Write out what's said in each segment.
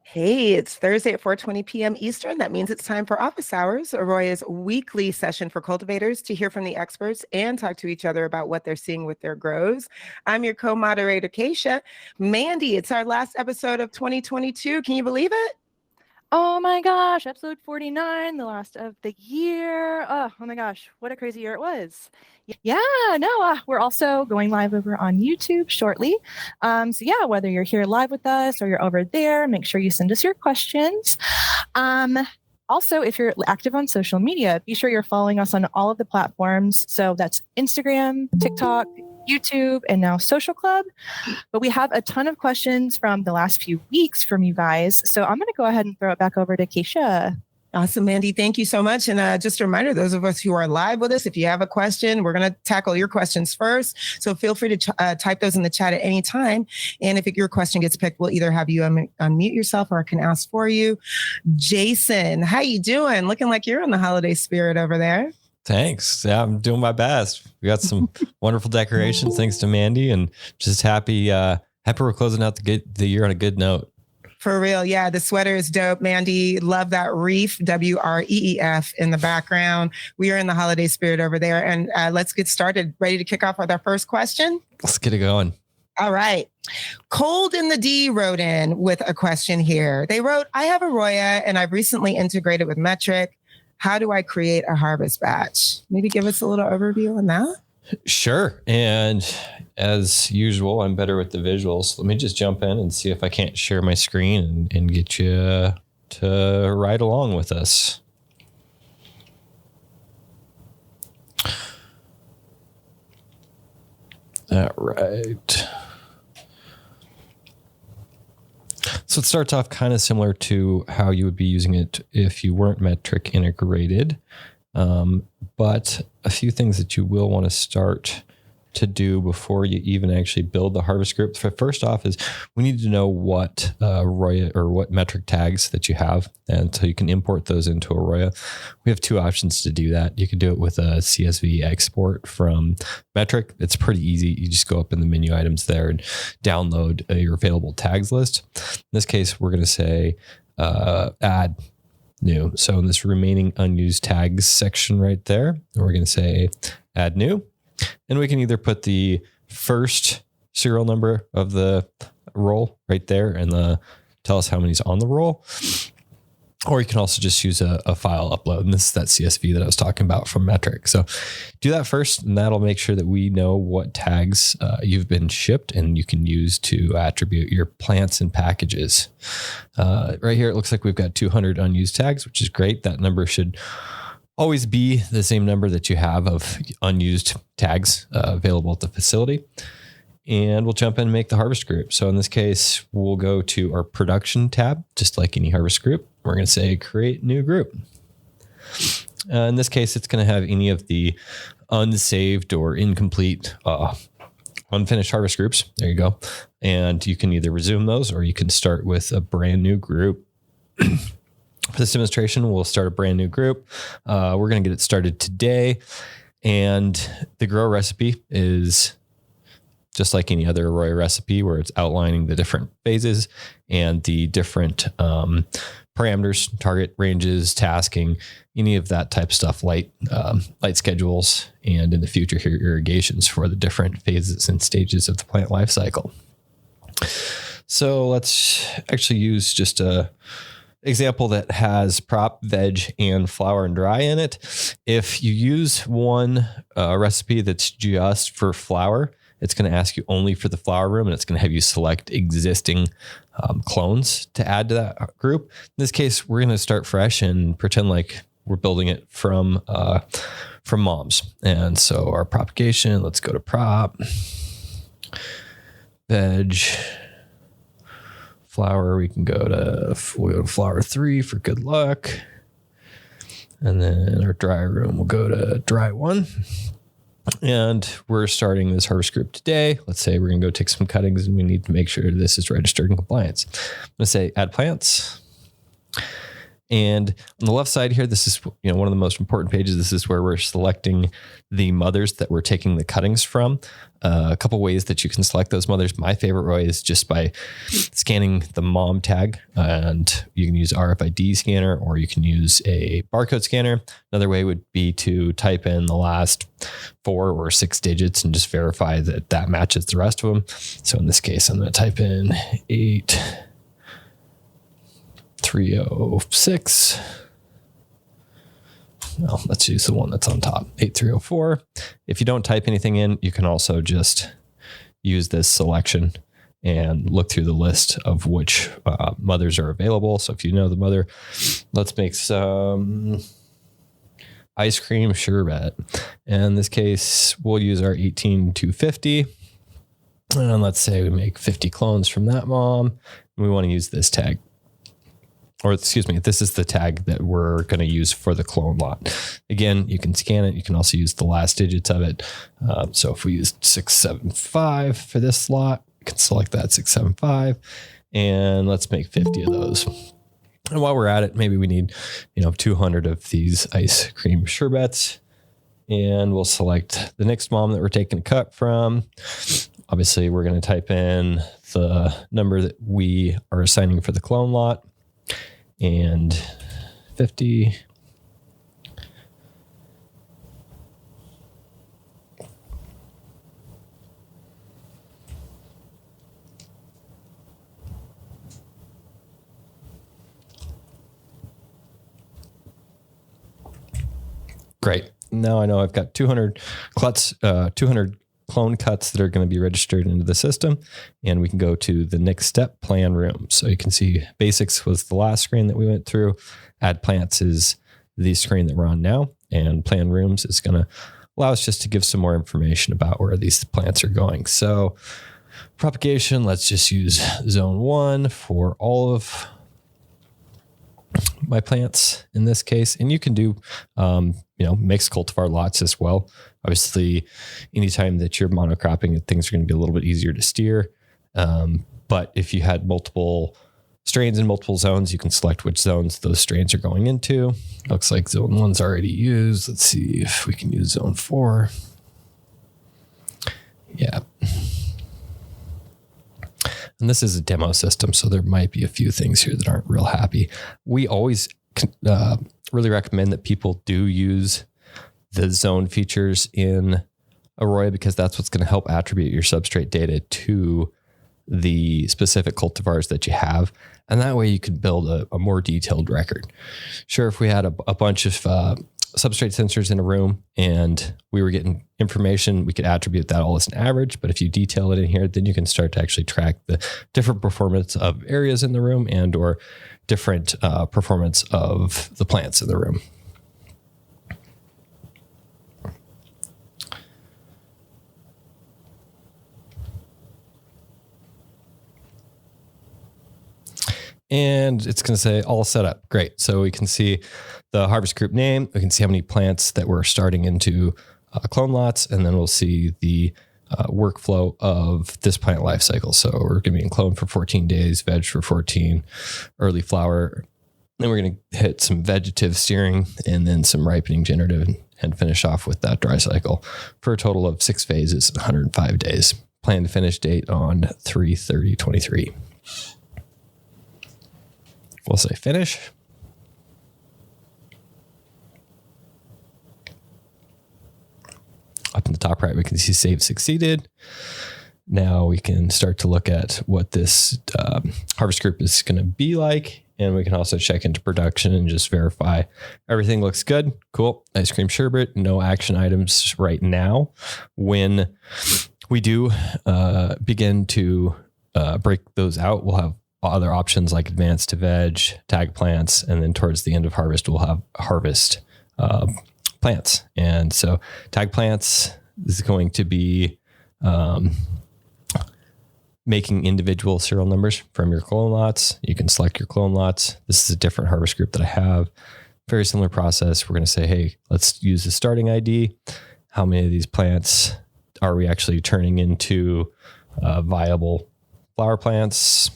Hey, it's Thursday at 4:20 p.m. Eastern. That means it's time for office hours, Arroya's weekly session for cultivators to hear from the experts and talk to each other about what they're seeing with their grows. I'm your co-moderator, Kaisha. Mandy, it's our last episode of 2022. Can you believe it? Oh my gosh, episode 49, the last of the year. Oh my gosh, what a crazy year it was. Yeah, no, we're also going live over on YouTube shortly. So yeah, whether you're here live with us or you're over there, make sure you send us your questions. Um, Also, if you're active on social media, be sure you're following us on all of the platforms. So that's Instagram, TikTok, YouTube, and now Social Club. But we have a ton of questions from the last few weeks from you guys. So I'm going to go ahead and throw it back over to Keisha. Awesome, Mandy. Thank you so much. And just a reminder, those of us who are live with us, if you have a question, we're going to tackle your questions first. So feel free to type those in the chat at any time. And if your question gets picked, we'll either have you unmute yourself or I can ask for you. Jason, how you doing? Looking like you're in the holiday spirit over there. Thanks. Yeah, I'm doing my best. We got some wonderful decorations thanks to Mandy, and just happy we're closing out the year on a good note. For real. Yeah. The sweater is dope. Mandy, love that reef, WREEF in the background. We are in the holiday spirit over there. And let's get started. Ready to kick off with our first question? Let's get it going. All right. Cold in the D wrote in with a question here. They wrote, I have Arroya and I've recently integrated with Metric. How do I create a harvest batch? Maybe give us a little overview on that. Sure. And as usual, I'm better with the visuals. Let me just jump in and see if I can't share my screen and get you to ride along with us. All right. So it starts off kind of similar to how you would be using it if you weren't Metric integrated. But a few things that you will want to start to do before you even actually build the harvest group. First off is we need to know what Arroya or what metric tags that you have. And so you can import those into Arroya. We have two options to do that. You can do it with a CSV export from Metric. It's pretty easy. You just go up in the menu items there and download your available tags list. In this case, we're going to say add new. So in this remaining unused tags section right there, we're going to say add new. And we can either put the first serial number of the roll right there and tell us how many's on the roll. Or you can also just use a file upload. And this is that CSV that I was talking about from Metric. So do that first, and that'll make sure that we know what tags you've been shipped and you can use to attribute your plants and packages. Right here, it looks like we've got 200 unused tags, which is great. That number should always be the same number that you have of unused tags available at the facility. And we'll jump in and make the harvest group. So in this case, we'll go to our production tab, just like any harvest group. We're going to say create new group. In this case, it's going to have any of the unsaved or incomplete unfinished harvest groups. There you go. And you can either resume those or you can start with a brand new group. For this demonstration, we'll start a brand new group. We're going to get it started today. And the grow recipe is just like any other Arroya recipe where it's outlining the different phases and the different parameters, target ranges, tasking, any of that type of stuff, light schedules, and in the future here, irrigations for the different phases and stages of the plant life cycle. So let's actually use just a example that has prop, veg, and flower and dry in it. If you use one recipe that's just for flower, it's going to ask you only for the flower room, and it's going to have you select existing clones to add to that group. In this case, we're going to start fresh and pretend like we're building it from moms. And so our propagation, let's go to prop, veg, flower, we'll go to flower 3 for good luck. And then our dry room, we'll go to dry 1. And we're starting this harvest group today. Let's say we're going to go take some cuttings and we need to make sure this is registered in compliance. I'm going to say add plants. And on the left side here, this is one of the most important pages. This is where we're selecting the mothers that we're taking the cuttings from. A couple ways that you can select those mothers. My favorite way is just by scanning the mom tag, and you can use RFID scanner or you can use a barcode scanner. Another way would be to type in the last 4 or 6 digits and just verify that that matches the rest of them. So in this case, I'm going to type in 8306. Well, let's use the one that's on top, 8304. If you don't type anything in, you can also just use this selection and look through the list of which mothers are available. So if you know the mother, let's make some ice cream sherbet. In this case, we'll use our 18250. And let's say we make 50 clones from that mom. And we want to use this tag. Or excuse me, this is the tag that we're going to use for the clone lot. Again, you can scan it. You can also use the last digits of it. So if we use 675 for this lot, we can select that 675 and let's make 50 of those. And while we're at it, maybe we need, 200 of these ice cream sherbets, and we'll select the next mom that we're taking a cut from. Obviously, we're going to type in the number that we are assigning for the clone lot. And 50. Great. Now I know I've got 200 clone cuts that are going to be registered into the system, and we can go to the next step, plan rooms. So you can see basics was the last screen that we went through. Add plants is the screen that we're on now, and plan rooms is going to allow us just to give some more information about where these plants are going. So propagation, let's just use zone 1 for all of my plants in this case. And you can do, mixed cultivar lots as well. Obviously, anytime that you're monocropping, things are going to be a little bit easier to steer. But if you had multiple strains in multiple zones, you can select which zones those strains are going into. Looks like zone 1's already used. Let's see if we can use zone 4. Yeah. And this is a demo system, so there might be a few things here that aren't real happy. We always really recommend that people do use the zone features in Arroyo because that's what's going to help attribute your substrate data to the specific cultivars that you have. And that way you can build a more detailed record. Sure, if we had a bunch of substrate sensors in a room and we were getting information, we could attribute that all as an average. But if you detail it in here, then you can start to actually track the different performance of areas in the room and or different performance of the plants in the room. And it's going to say all set up. Great. So we can see the harvest group name. We can see how many plants that we're starting into clone lots. And then we'll see the workflow of this plant life cycle. So we're going to be in clone for 14 days, veg for 14, early flower. Then we're going to hit some vegetative steering and then some ripening generative and finish off with that dry cycle for a total of 6 phases, 105 days. Plan to finish date on 3/30/23. We'll say finish. Up in the top right, we can see save succeeded. Now we can start to look at what this harvest group is going to be like. And we can also check into production and just verify everything looks good. Cool. Ice cream sherbet, no action items right now. When we do begin to break those out, we'll have other options like advanced to veg, tag plants, and then towards the end of harvest, we'll have harvest plants. And so tag plants is going to be making individual serial numbers from your clone lots. You can select your clone lots. This is a different harvest group that I have. Very similar process. We're going to say, hey, let's use the starting ID. How many of these plants are we actually turning into viable flower plants?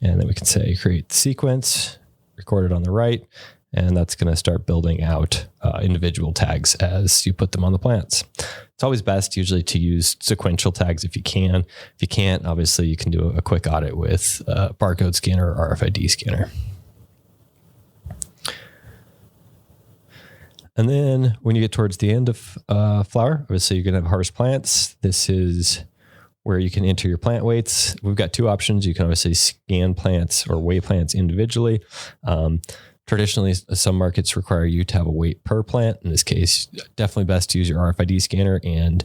And then we can say create sequence, record it on the right, and that's going to start building out individual tags as you put them on the plants. It's always best usually to use sequential tags if you can. If you can't, obviously you can do a quick audit with a barcode scanner or RFID scanner. And then when you get towards the end of flower, obviously you're going to have harvest plants. This is where you can enter your plant weights. We've got two options. You can obviously scan plants or weigh plants individually. Traditionally, some markets require you to have a weight per plant. In this case, definitely best to use your RFID scanner and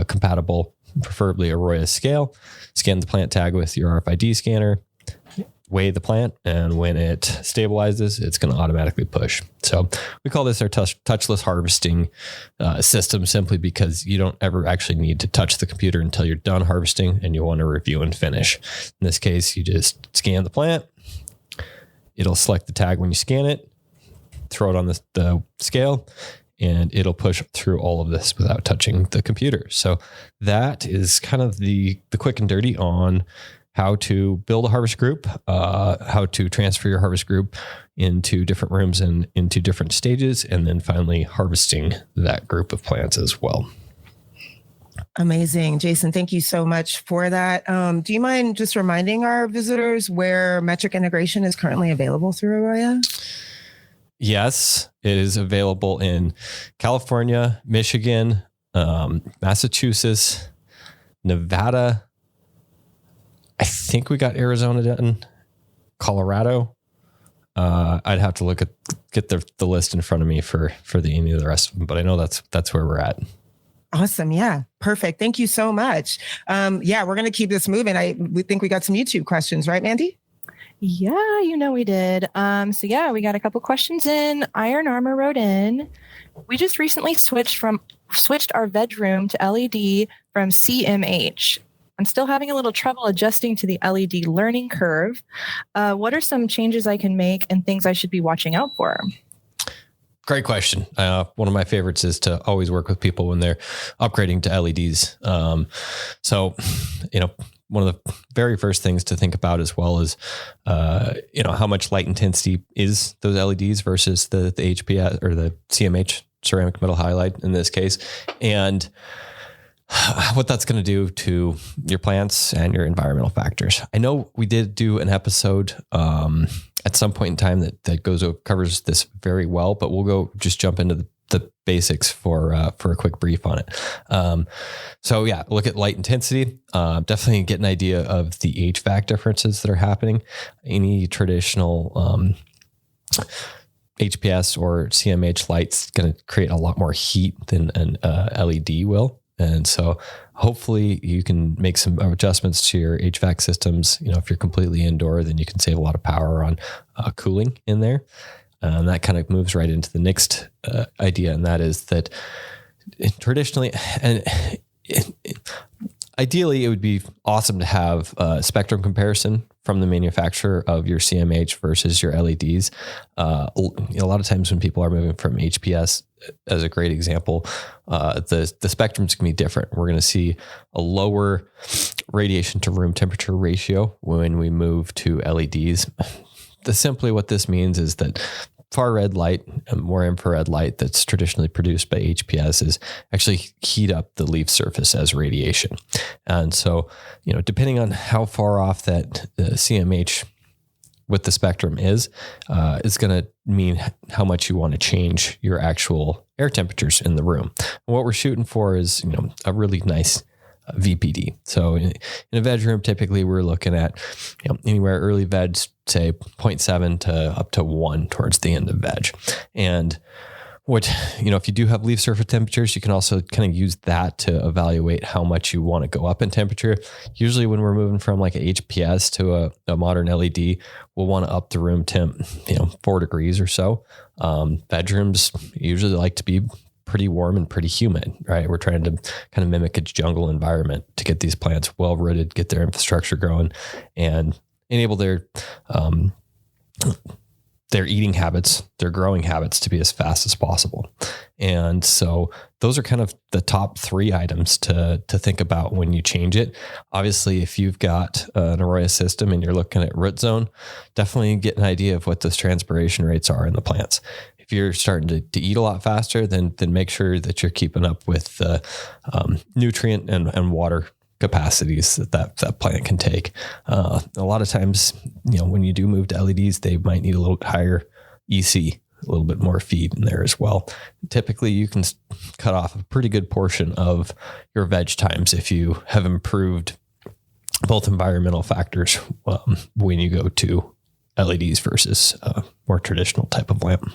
compatible, preferably a Roya scale. Scan the plant tag with your RFID scanner, weigh the plant, and when it stabilizes, it's going to automatically push. So we call this our touchless harvesting system, simply because you don't ever actually need to touch the computer until you're done harvesting and you want to review and finish. In this case, you just scan the plant. It'll select the tag when you scan it, throw it on the scale, and it'll push through all of this without touching the computer. So that is kind of the quick and dirty on how to build a harvest group, how to transfer your harvest group into different rooms and into different stages, and then finally harvesting that group of plants as well. Amazing. Jason, thank you so much for that. Do you mind just reminding our visitors where metric integration is currently available through Roya? Yes, it is available in California, Michigan, Massachusetts, Nevada. I think we got Arizona done, Colorado. I'd have to get the list in front of me for any of the rest of them, but I know that's where we're at. Awesome. Yeah. Perfect. Thank you so much. We're going to keep this moving. We think we got some YouTube questions, right, Mandy? Yeah, we did. We got a couple questions in. Iron Armor wrote in. We just recently switched our veg room to LED from CMH. I'm still having a little trouble adjusting to the LED learning curve. What are some changes I can make and things I should be watching out for? Great question. One of my favorites is to always work with people when they're upgrading to LEDs. One of the very first things to think about as well is, how much light intensity is those LEDs versus the HPS or the CMH, ceramic metal halide in this case. And what that's going to do to your plants and your environmental factors. I know we did do an episode at some point in time that covers this very well, but we'll jump into the basics for a quick brief on it. Look at light intensity. Definitely get an idea of the HVAC differences that are happening. Any traditional HPS or CMH light's going to create a lot more heat than an LED will. And so hopefully you can make some adjustments to your HVAC systems. If you're completely indoor, then you can save a lot of power on cooling in there. And that kind of moves right into the next idea. And that is that traditionally, and ideally, it would be awesome to have a spectrum comparison from the manufacturer of your CMH versus your LEDs. A lot of times when people are moving from HPS, as a great example, the spectrums can be different. We're going to see a lower radiation to room temperature ratio when we move to LEDs. Simply what this means is that far red light and more infrared light that's traditionally produced by HPS is actually heat up the leaf surface as radiation. And so, depending on how far off that CMH with the spectrum is going to mean how much you want to change your actual air temperatures in the room. And what we're shooting for is, a really nice VPD. So in a veg room, typically we're looking at, anywhere early veg, say 0.7 to up to 1 towards the end of veg. And if you do have leaf surface temperatures, you can also kind of use that to evaluate how much you want to go up in temperature. Usually when we're moving from like a HPS to a modern LED, we'll want to up the room temp, 4 degrees or so. Bedrooms usually like to be pretty warm and pretty humid, right? We're trying to kind of mimic a jungle environment to get these plants well rooted, get their infrastructure growing, and enable their their eating habits, their growing habits to be as fast as possible. And so those are kind of the top 3 items to think about when you change it. Obviously, if you've got an Arroyo system and you're looking at root zone, definitely get an idea of what those transpiration rates are in the plants. If you're starting to eat a lot faster, then make sure that you're keeping up with the nutrient and water capacities that plant can take. A lot of times, when you do move to LEDs, they might need a little bit higher EC, a little bit more feed in there as well. Typically, you can cut off a pretty good portion of your veg times if you have improved both environmental factors when you go to LEDs versus a more traditional type of lamp.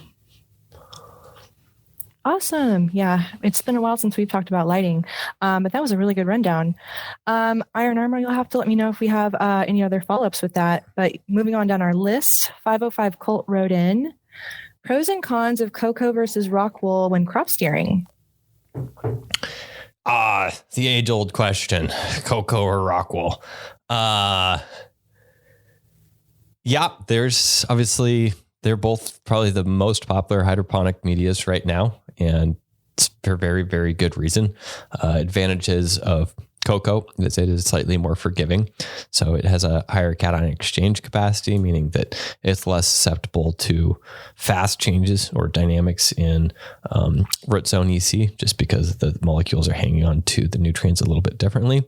Awesome. Yeah, it's been a while since we've talked about lighting, but that was a really good rundown. Iron Armor, you'll have to let me know if we have any other follow-ups with that. But moving on down our list, 505 Colt wrote in, pros and cons of cocoa versus rock wool when crop steering. The age-old question, cocoa or rock wool. There's obviously, they're both probably the most popular hydroponic medias right now, and it's for very, very good reason. Advantages of cocoa is it is slightly more forgiving. So it has a higher cation exchange capacity, meaning that it's less susceptible to fast changes or dynamics in root zone EC, just because the molecules are hanging on to the nutrients a little bit differently.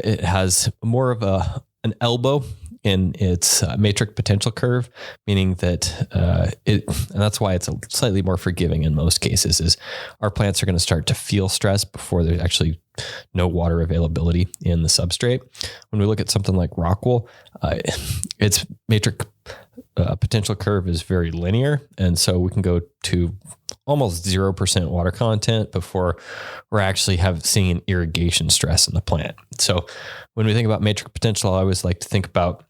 It has more of an elbow in its matrix potential curve, meaning that and that's why it's slightly more forgiving in most cases, is our plants are going to start to feel stress before there's actually no water availability in the substrate. When we look at something like rock wool, its matrix potential curve is very linear. And so we can go to almost 0% water content before we're actually seeing irrigation stress in the plant. So when we think about matrix potential, I always like to think about,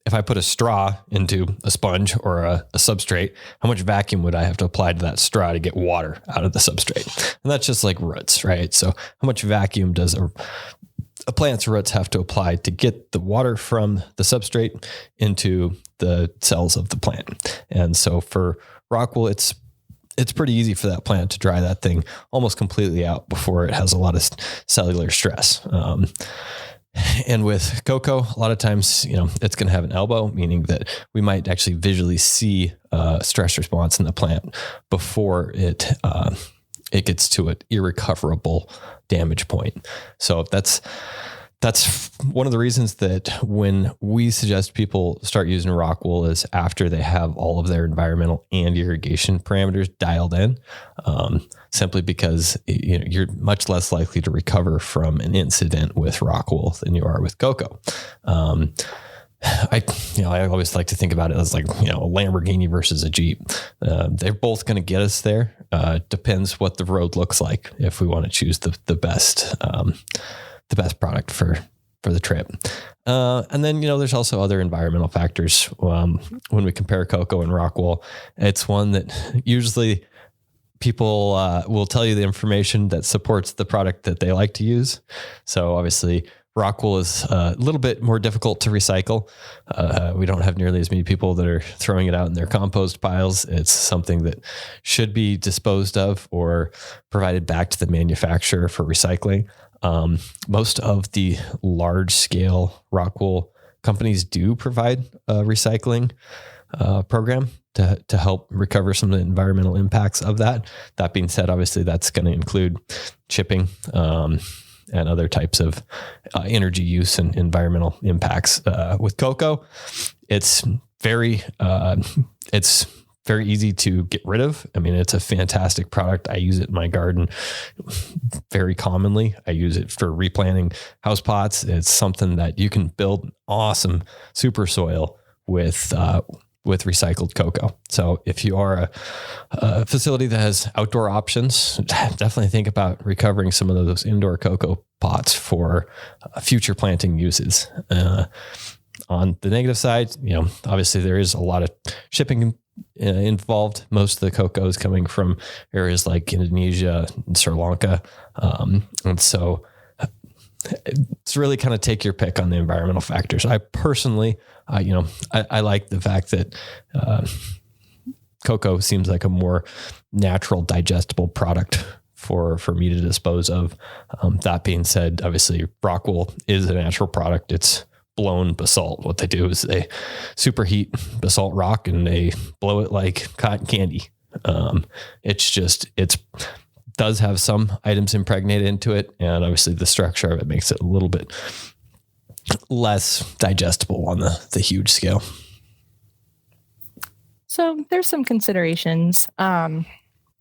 if I put a straw into a sponge or a substrate, how much vacuum would I have to apply to that straw to get water out of the substrate? And that's just like roots, right? So how much vacuum does a plant's roots have to apply to get the water from the substrate into the cells of the plant? And so for rock wool, it's pretty easy for that plant to dry that thing almost completely out before it has a lot of cellular stress. And with cocoa, a lot of times, it's going to have an elbow, meaning that we might actually visually see a stress response in the plant before it gets to an irrecoverable damage point. So that's one of the reasons that when we suggest people start using rock wool is after they have all of their environmental and irrigation parameters dialed in, simply because you're much less likely to recover from an incident with rock wool than you are with cocoa. I always like to think about it as like, a Lamborghini versus a Jeep. They're both going to get us there. Depends what the road looks like if we want to choose the best product for the trip. And then, there's also other environmental factors. When we compare cocoa and rock wool, it's one that usually people will tell you the information that supports the product that they like to use. So obviously rock wool is a little bit more difficult to recycle. We don't have nearly as many people that are throwing it out in their compost piles. It's something that should be disposed of or provided back to the manufacturer for recycling. Most of the large scale rock wool companies do provide a recycling program to help recover some of the environmental impacts of that. That being said, obviously that's going to include shipping and other types of energy use and environmental impacts. With cocoa, it's very easy to get rid of. I mean, it's a fantastic product. I use it in my garden very commonly. I use it for replanting house pots. It's something that you can build awesome super soil with recycled cocoa. So if you are a facility that has outdoor options, definitely think about recovering some of those indoor cocoa pots for future planting uses. On the negative side, obviously there is a lot of shipping involved. Most of the cocoa is coming from areas like Indonesia and Sri Lanka. And so it's really kind of take your pick on the environmental factors. I personally, I like the fact that cocoa seems like a more natural, digestible product for me to dispose of. That being said, obviously rock wool is a natural product. It's blown basalt. What they do is they superheat basalt rock and they blow it like cotton candy. It's does have some items impregnated into it. And obviously the structure of it makes it a little bit less digestible on the huge scale. So there's some considerations.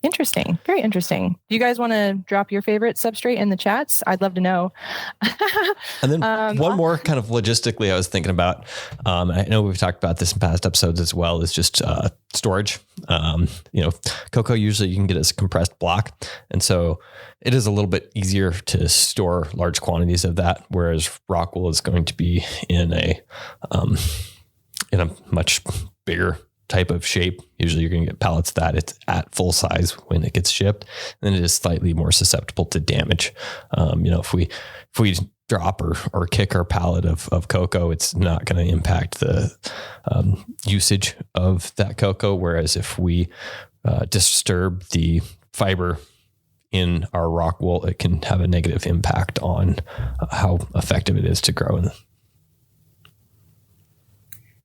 Interesting. Very interesting. Do you guys want to drop your favorite substrate in the chats? I'd love to know. And then one more kind of logistically I was thinking about, I know we've talked about this in past episodes as well, is just storage. Cocoa usually you can get as a compressed block. And so it is a little bit easier to store large quantities of that, whereas rock wool is going to be in a much bigger type of shape. Usually you're going to get pallets that it's at full size when it gets shipped, and it is slightly more susceptible to damage. If we drop or kick our pallet of cocoa, it's not going to impact the usage of that cocoa. Whereas if we disturb the fiber in our rock wool, it can have a negative impact on how effective it is to grow.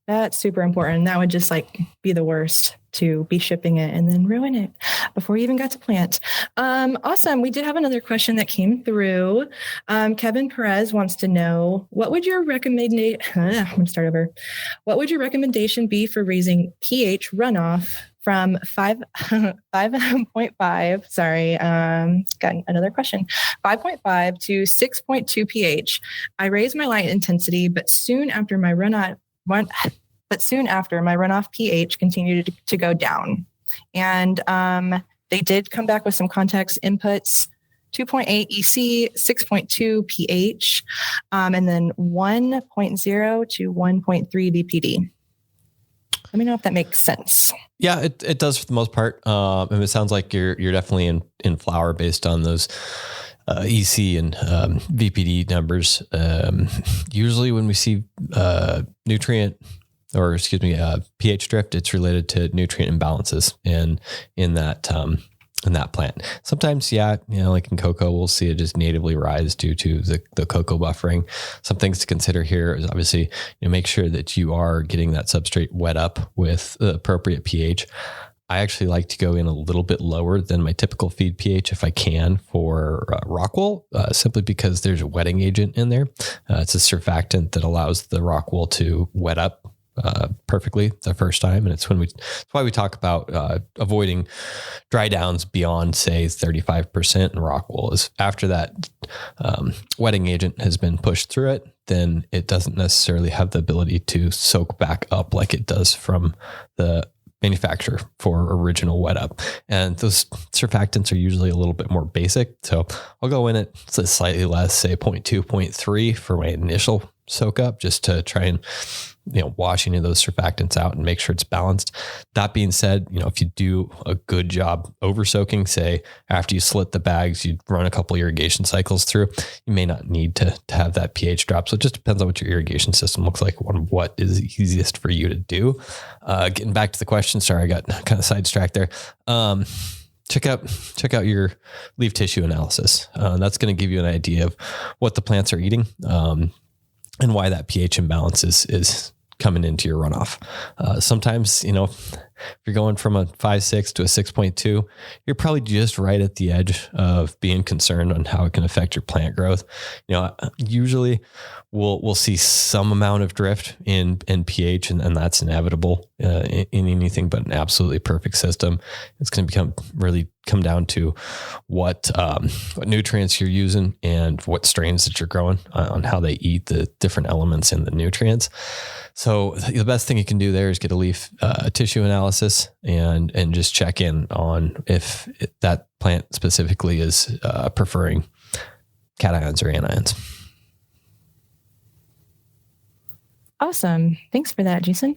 That's super important. That would just be the worst, to be shipping it and then ruin it before you even got to plant. Awesome. We did have another question that came through. Kevin Perez wants to know, what would your recommendation be for raising pH runoff from 5.5? Sorry, got another question. 5.5 to 6.2 pH. I raised my light intensity, but soon after my runoff pH continued to go down. And they did come back with some context inputs: 2.8 EC, 6.2 pH, and then 1.0 to 1.3 BPD. Let me know if that makes sense. Yeah, it does for the most part. And it sounds like you're definitely in flower based on those EC and VPD numbers. Usually when we see pH drift, it's related to nutrient imbalances in that plant. Sometimes, like in cocoa, we'll see it just natively rise due to the cocoa buffering. Some things to consider here is obviously, make sure that you are getting that substrate wet up with the appropriate pH. I actually like to go in a little bit lower than my typical feed pH if I can for rock wool, simply because there's a wetting agent in there. It's a surfactant that allows the rock wool to wet up perfectly the first time. And it's why we talk about avoiding dry downs beyond, say, 35% in rock wool. Is after that wetting agent has been pushed through it, then it doesn't necessarily have the ability to soak back up like it does from the manufacturer for original wet up. And those surfactants are usually a little bit more basic. So I'll go in at slightly less, say 0.2, 0.3 for my initial soak up, just to try and wash any of those surfactants out and make sure it's balanced. That being said, if you do a good job over soaking, say after you slit the bags, you run a couple irrigation cycles through, you may not need to have that pH drop. So it just depends on what your irrigation system looks like, on what is easiest for you to do. Getting back to the question, sorry, I got kind of sidetracked there. Check out your leaf tissue analysis. That's going to give you an idea of what the plants are eating, and why that pH imbalance is coming into your runoff. Sometimes, if you're going from a 5.6 to a 6.2, you're probably just right at the edge of being concerned on how it can affect your plant growth. Usually we'll see some amount of drift in pH, and that's inevitable in anything but an absolutely perfect system. It's going to come down to what nutrients you're using and what strains that you're growing, on how they eat the different elements in the nutrients. So the best thing you can do there is get a leaf tissue analysis and just check in on if that plant specifically is preferring cations or anions. Awesome. Thanks for that, Jason.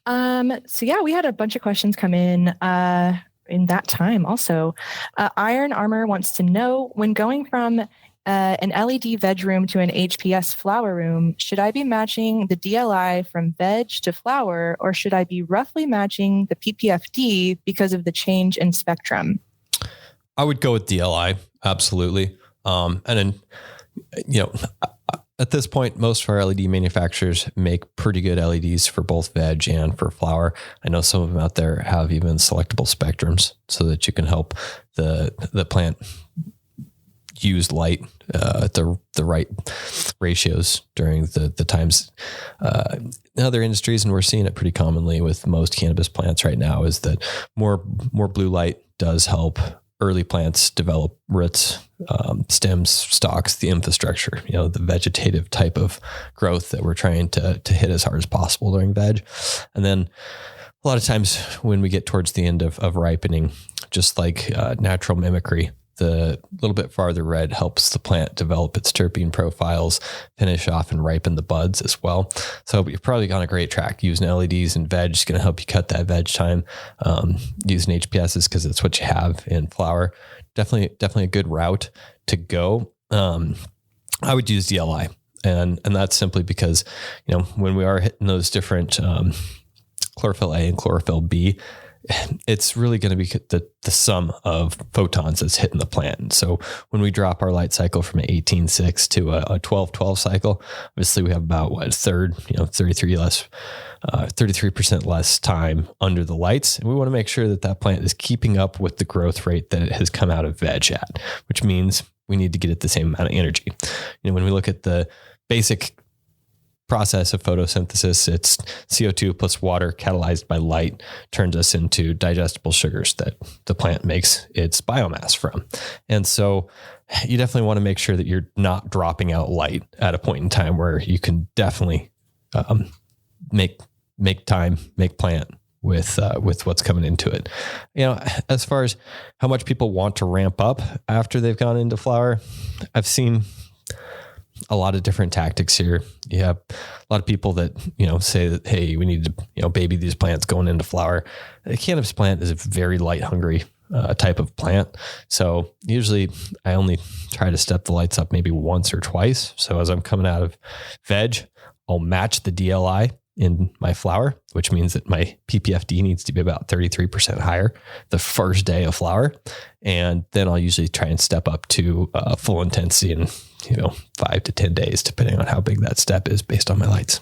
We had a bunch of questions come in that time also. Iron Armor wants to know, when going from an LED veg room to an HPS flower room, should I be matching the DLI from veg to flower, or should I be roughly matching the PPFD because of the change in spectrum? I would go with DLI. Absolutely. And then, at this point, most of our LED manufacturers make pretty good LEDs for both veg and for flower. I know some of them out there have even selectable spectrums so that you can help the plant use light at the right ratios during the times. In other industries, and we're seeing it pretty commonly with most cannabis plants right now, is that more blue light does help early plants develop roots, stems, stalks, the infrastructure, the vegetative type of growth that we're trying to hit as hard as possible during veg. And then a lot of times when we get towards the end of ripening, just like natural mimicry, the little bit farther red helps the plant develop its terpene profiles, finish off and ripen the buds as well. So you're probably on a great track. Using LEDs and veg is going to help you cut that veg time. Using HPSs because it's what you have in flower. Definitely a good route to go. I would use DLI, and that's simply because when we are hitting those different chlorophyll A and chlorophyll B, it's really going to be the sum of photons that's hitting the plant. And so when we drop our light cycle from an 18.6 to a 12.12 cycle, obviously we have about a third, 33% less time under the lights. And we want to make sure that plant is keeping up with the growth rate that it has come out of veg at, which means we need to get it the same amount of energy. When we look at the basic process of photosynthesis, it's CO2 plus water catalyzed by light turns us into digestible sugars that the plant makes its biomass from. And so you definitely want to make sure that you're not dropping out light at a point in time where you can definitely make plant with what's coming into it. As far as how much people want to ramp up after they've gone into flower, I've seen a lot of different tactics here. You have a lot of people that, say that, hey, we need to, baby these plants going into flower. A cannabis plant is a very light hungry type of plant. So usually I only try to step the lights up maybe once or twice. So as I'm coming out of veg, I'll match the DLI in my flower, which means that my PPFD needs to be about 33% higher the first day of flower. And then I'll usually try and step up to full intensity in 5 to 10 days, depending on how big that step is based on my lights.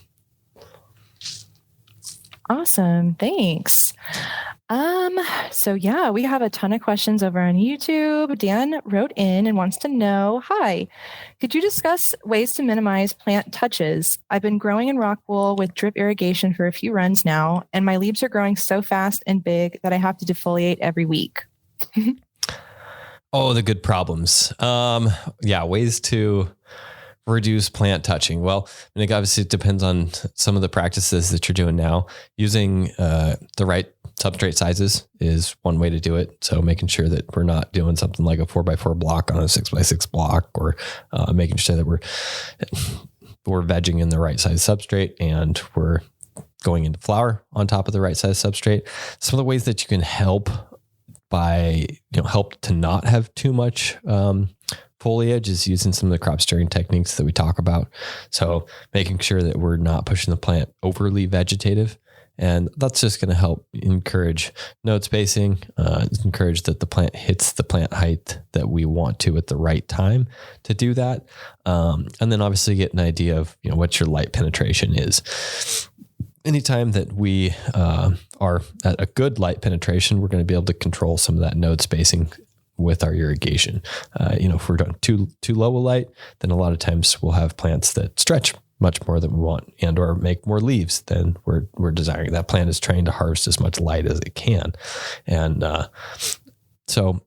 Awesome. Thanks. So yeah, we have a ton of questions over on YouTube. Dan wrote in and wants to know, hi, could you discuss ways to minimize plant touches? I've been growing in rock wool with drip irrigation for a few runs now, and my leaves are growing so fast and big that I have to defoliate every week. Oh, the good problems. Ways to reduce plant touching. Well, I think obviously it depends on some of the practices that you're doing now. Using the right substrate sizes is one way to do it. So making sure that we're not doing something like a 4x4 block on a 6x6 block, or making sure that we're vegging in the right size substrate and we're going into flower on top of the right size substrate. Some of the ways that you can help by, help to not have too much foliage is using some of the crop steering techniques that we talk about. So making sure that we're not pushing the plant overly vegetative. And that's just going to help encourage node spacing, encourage that the plant hits the plant height that we want to at the right time to do that. And then obviously get an idea of, what your light penetration is. Anytime that we are at a good light penetration, we're going to be able to control some of that node spacing with our irrigation. If we're doing too low a light, then a lot of times we'll have plants that stretch much more than we want and or make more leaves than we're desiring. That plant is trying to harvest as much light as it can. And so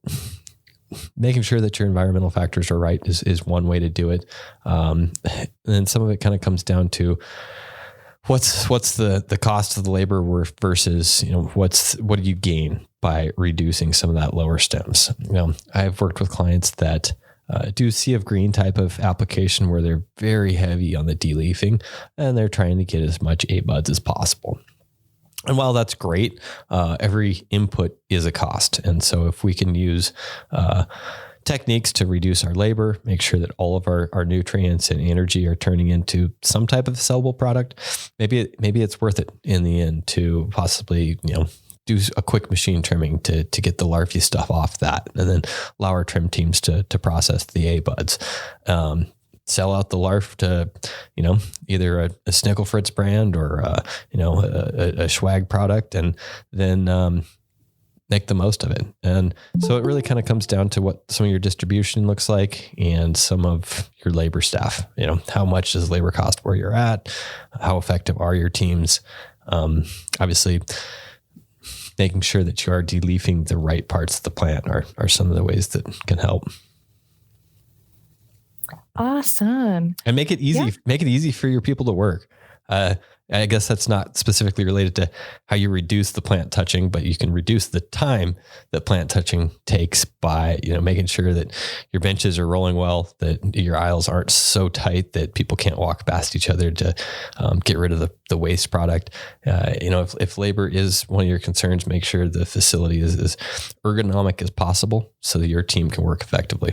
making sure that your environmental factors are right is one way to do it. And then some of it kind of comes down to what's the cost of the labor versus, what do you gain by reducing some of that lower stems? I've worked with clients that do sea of green type of application where they're very heavy on the deleafing and they're trying to get as much A buds as possible. And while that's great, every input is a cost. And so if we can use techniques to reduce our labor, make sure that all of our nutrients and energy are turning into some type of sellable product. Maybe it's worth it in the end to possibly, do a quick machine trimming to get the larvae stuff off that, and then allow our trim teams to process the A buds. Sell out the larf to, either a Snickle Fritz brand or, a swag product, and then make the most of it. And so it really kind of comes down to what some of your distribution looks like and some of your labor staff. How much does labor cost where you're at? How effective are your teams? Obviously, making sure that you are de-leafing the right parts of the plant are some of the ways that can help. Awesome. And make it easy. Yeah. Make it easy for your people to work. I guess that's not specifically related to how you reduce the plant touching, but you can reduce the time that plant touching takes by, making sure that your benches are rolling well, that your aisles aren't so tight that people can't walk past each other to get rid of the waste product. If labor is one of your concerns, make sure the facility is as ergonomic as possible so that your team can work effectively.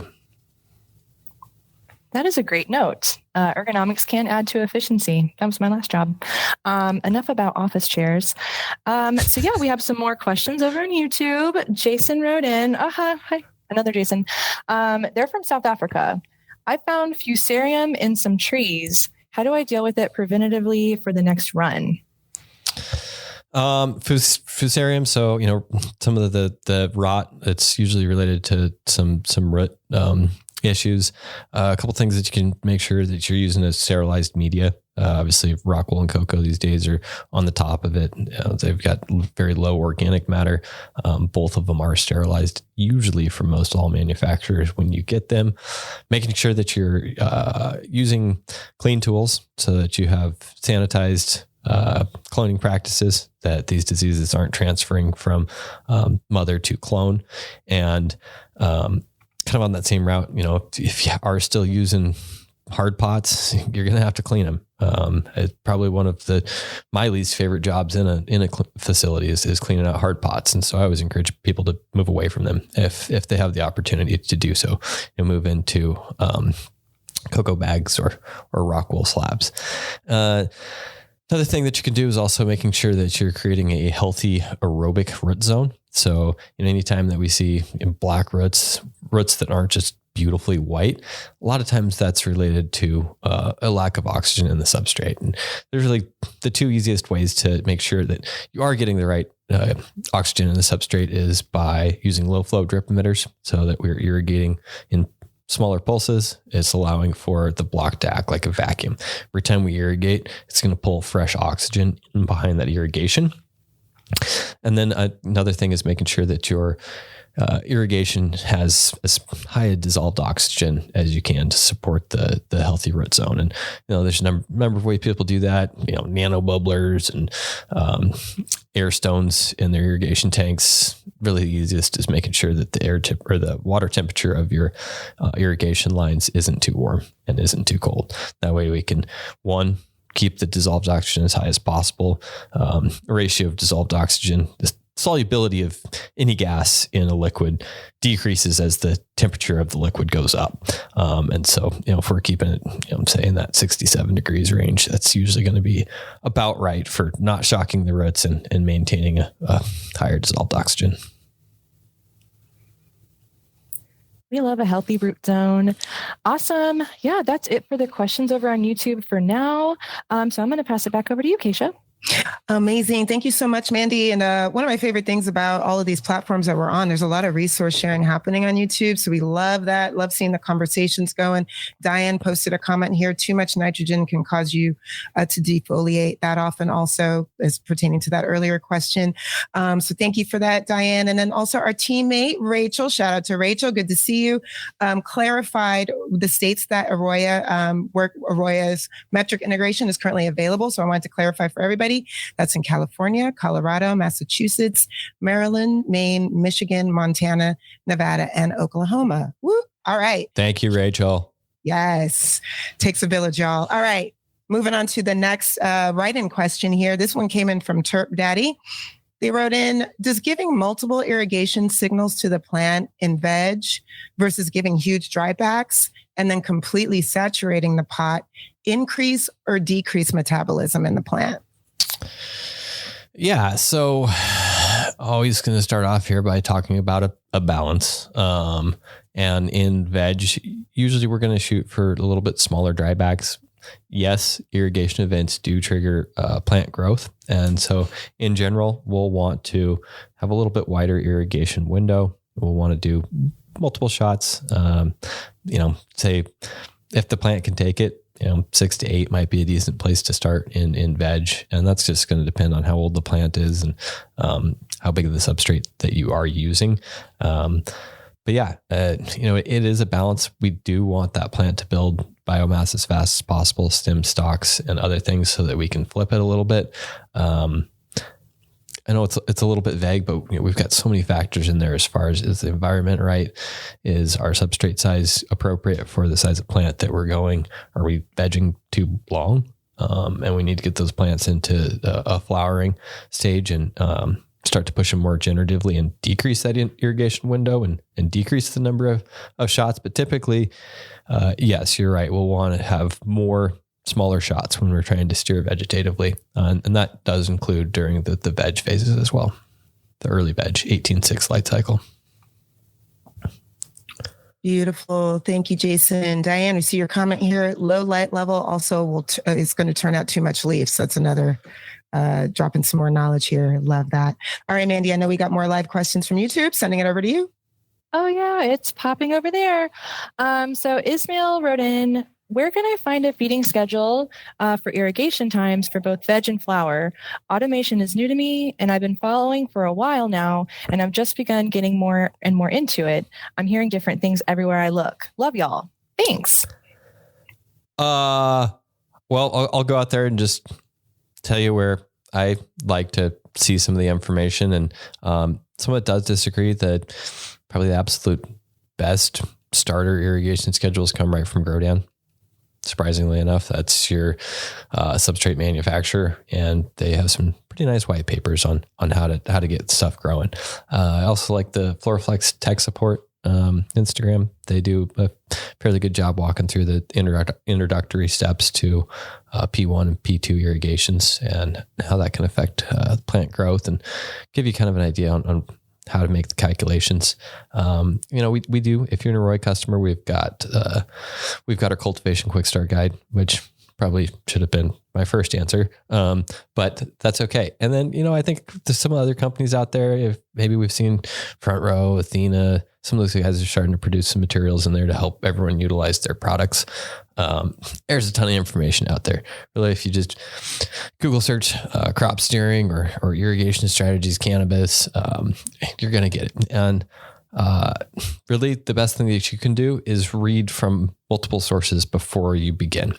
That is a great note. Ergonomics can add to efficiency. That was my last job. Enough about office chairs. We have some more questions over on YouTube. Jason wrote in. Hi, another Jason. They're from South Africa. I found fusarium in some trees. How do I deal with it preventatively for the next run? Fusarium. So, some of the rot, it's usually related to some root, issues. A couple things that you can make sure that you're using a sterilized media. Obviously Rockwool and cocoa these days are on the top of it. They've got very low organic matter. Both of them are sterilized usually from most all manufacturers when you get them. Making sure that you're using clean tools so that you have sanitized cloning practices, that these diseases aren't transferring from mother to clone. And kind of on that same route, if you are still using hard pots, you're going to have to clean them. It's probably one of my least favorite jobs in a facility is cleaning out hard pots. And so I always encourage people to move away from them if they have the opportunity to do so, and move into cocoa bags or Rockwool slabs. Another thing that you can do is also making sure that you're creating a healthy aerobic root zone. So anytime that we see black roots that aren't just beautifully white, a lot of times that's related to a lack of oxygen in the substrate. And there's really the two easiest ways to make sure that you are getting the right oxygen in the substrate is by using low flow drip emitters, so that we're irrigating in smaller pulses. It's allowing for the block to act like a vacuum. Every time we irrigate, it's going to pull fresh oxygen in behind that irrigation. And then another thing is making sure that your irrigation has as high a dissolved oxygen as you can to support the healthy root zone. And, there's a number of ways people do that, nano bubblers and air stones in their irrigation tanks. Really the easiest is making sure that the water temperature of your irrigation lines isn't too warm and isn't too cold. That way we can, keep the dissolved oxygen as high as possible. Ratio of dissolved oxygen, the solubility of any gas in a liquid decreases as the temperature of the liquid goes up. And so, if we're keeping it, say in that 67 degrees range, that's usually going to be about right for not shocking the roots and maintaining a higher dissolved oxygen. We love a healthy root zone. Awesome. Yeah, that's it for the questions over on YouTube for now. So I'm going to pass it back over to you, Kaisha. Amazing. Thank you so much, Mandy. And one of my favorite things about all of these platforms that we're on, there's a lot of resource sharing happening on YouTube. So we love that. Love seeing the conversations going. Diane posted a comment here. Too much nitrogen can cause you to defoliate. That often also is pertaining to that earlier question. So thank you for that, Diane. And then also our teammate, Rachel. Shout out to Rachel. Good to see you. Clarified the states that Arroya's metric integration is currently available. So I wanted to clarify for everybody. That's in California, Colorado, Massachusetts, Maryland, Maine, Michigan, Montana, Nevada, and Oklahoma. Woo! All right. Thank you, Rachel. Yes. Takes a village, y'all. All right. Moving on to the next write-in question here. This one came in from Terp Daddy. They wrote in, does giving multiple irrigation signals to the plant in veg versus giving huge drybacks and then completely saturating the pot increase or decrease metabolism in the plant? Yeah. So always going to start off here by talking about a balance. And in veg, usually we're going to shoot for a little bit smaller drybacks. Yes, irrigation events do trigger plant growth. And so in general, we'll want to have a little bit wider irrigation window. We'll want to do multiple shots. Say if the plant can take it, 6 to 8 might be a decent place to start in veg. And that's just going to depend on how old the plant is and how big of the substrate that you are using. But yeah, it is a balance. We do want that plant to build biomass as fast as possible, stem stalks and other things so that we can flip it a little bit. I know it's a little bit vague, but we've got so many factors in there as far as is the environment right? Is our substrate size appropriate for the size of plant that we're going? Are we vegging too long? And we need to get those plants into a flowering stage and start to push them more generatively and decrease that irrigation window and decrease the number of shots. But typically, yes, you're right. We'll want to have more smaller shots when we're trying to steer vegetatively. And that does include during the veg phases as well. The early veg, 18-6 light cycle. Beautiful. Thank you, Jason. Diane, we see your comment here. Low light level also is going to turn out too much leaf. So that's another dropping some more knowledge here. Love that. All right, Mandy, I know we got more live questions from YouTube. Sending it over to you. Oh, yeah, it's popping over there. So Ismail wrote in, where can I find a feeding schedule for irrigation times for both veg and flower? Automation is new to me, and I've been following for a while now, and I've just begun getting more and more into it. I'm hearing different things everywhere I look. Love y'all. Thanks. Well, I'll go out there and just tell you where I like to see some of the information, and someone does disagree that probably the absolute best starter irrigation schedules come right from Kaisha-dyan. Surprisingly enough, that's your substrate manufacturer, and they have some pretty nice white papers on how to get stuff growing. I also like the Floraflex tech support Instagram. They do a fairly good job walking through the introductory steps to P1 and P2 irrigations and how that can affect plant growth and give you kind of an idea on how to make the calculations. We do, if you're an Arroyo customer, we've got our cultivation quick start guide, which probably should have been my first answer. But that's okay. And then, I think there's some other companies out there. If maybe we've seen Front Row, Athena, some of those guys are starting to produce some materials in there to help everyone utilize their products. There's a ton of information out there. Really, if you just Google search crop steering or irrigation strategies, cannabis, you're going to get it. And really, the best thing that you can do is read from multiple sources before you begin.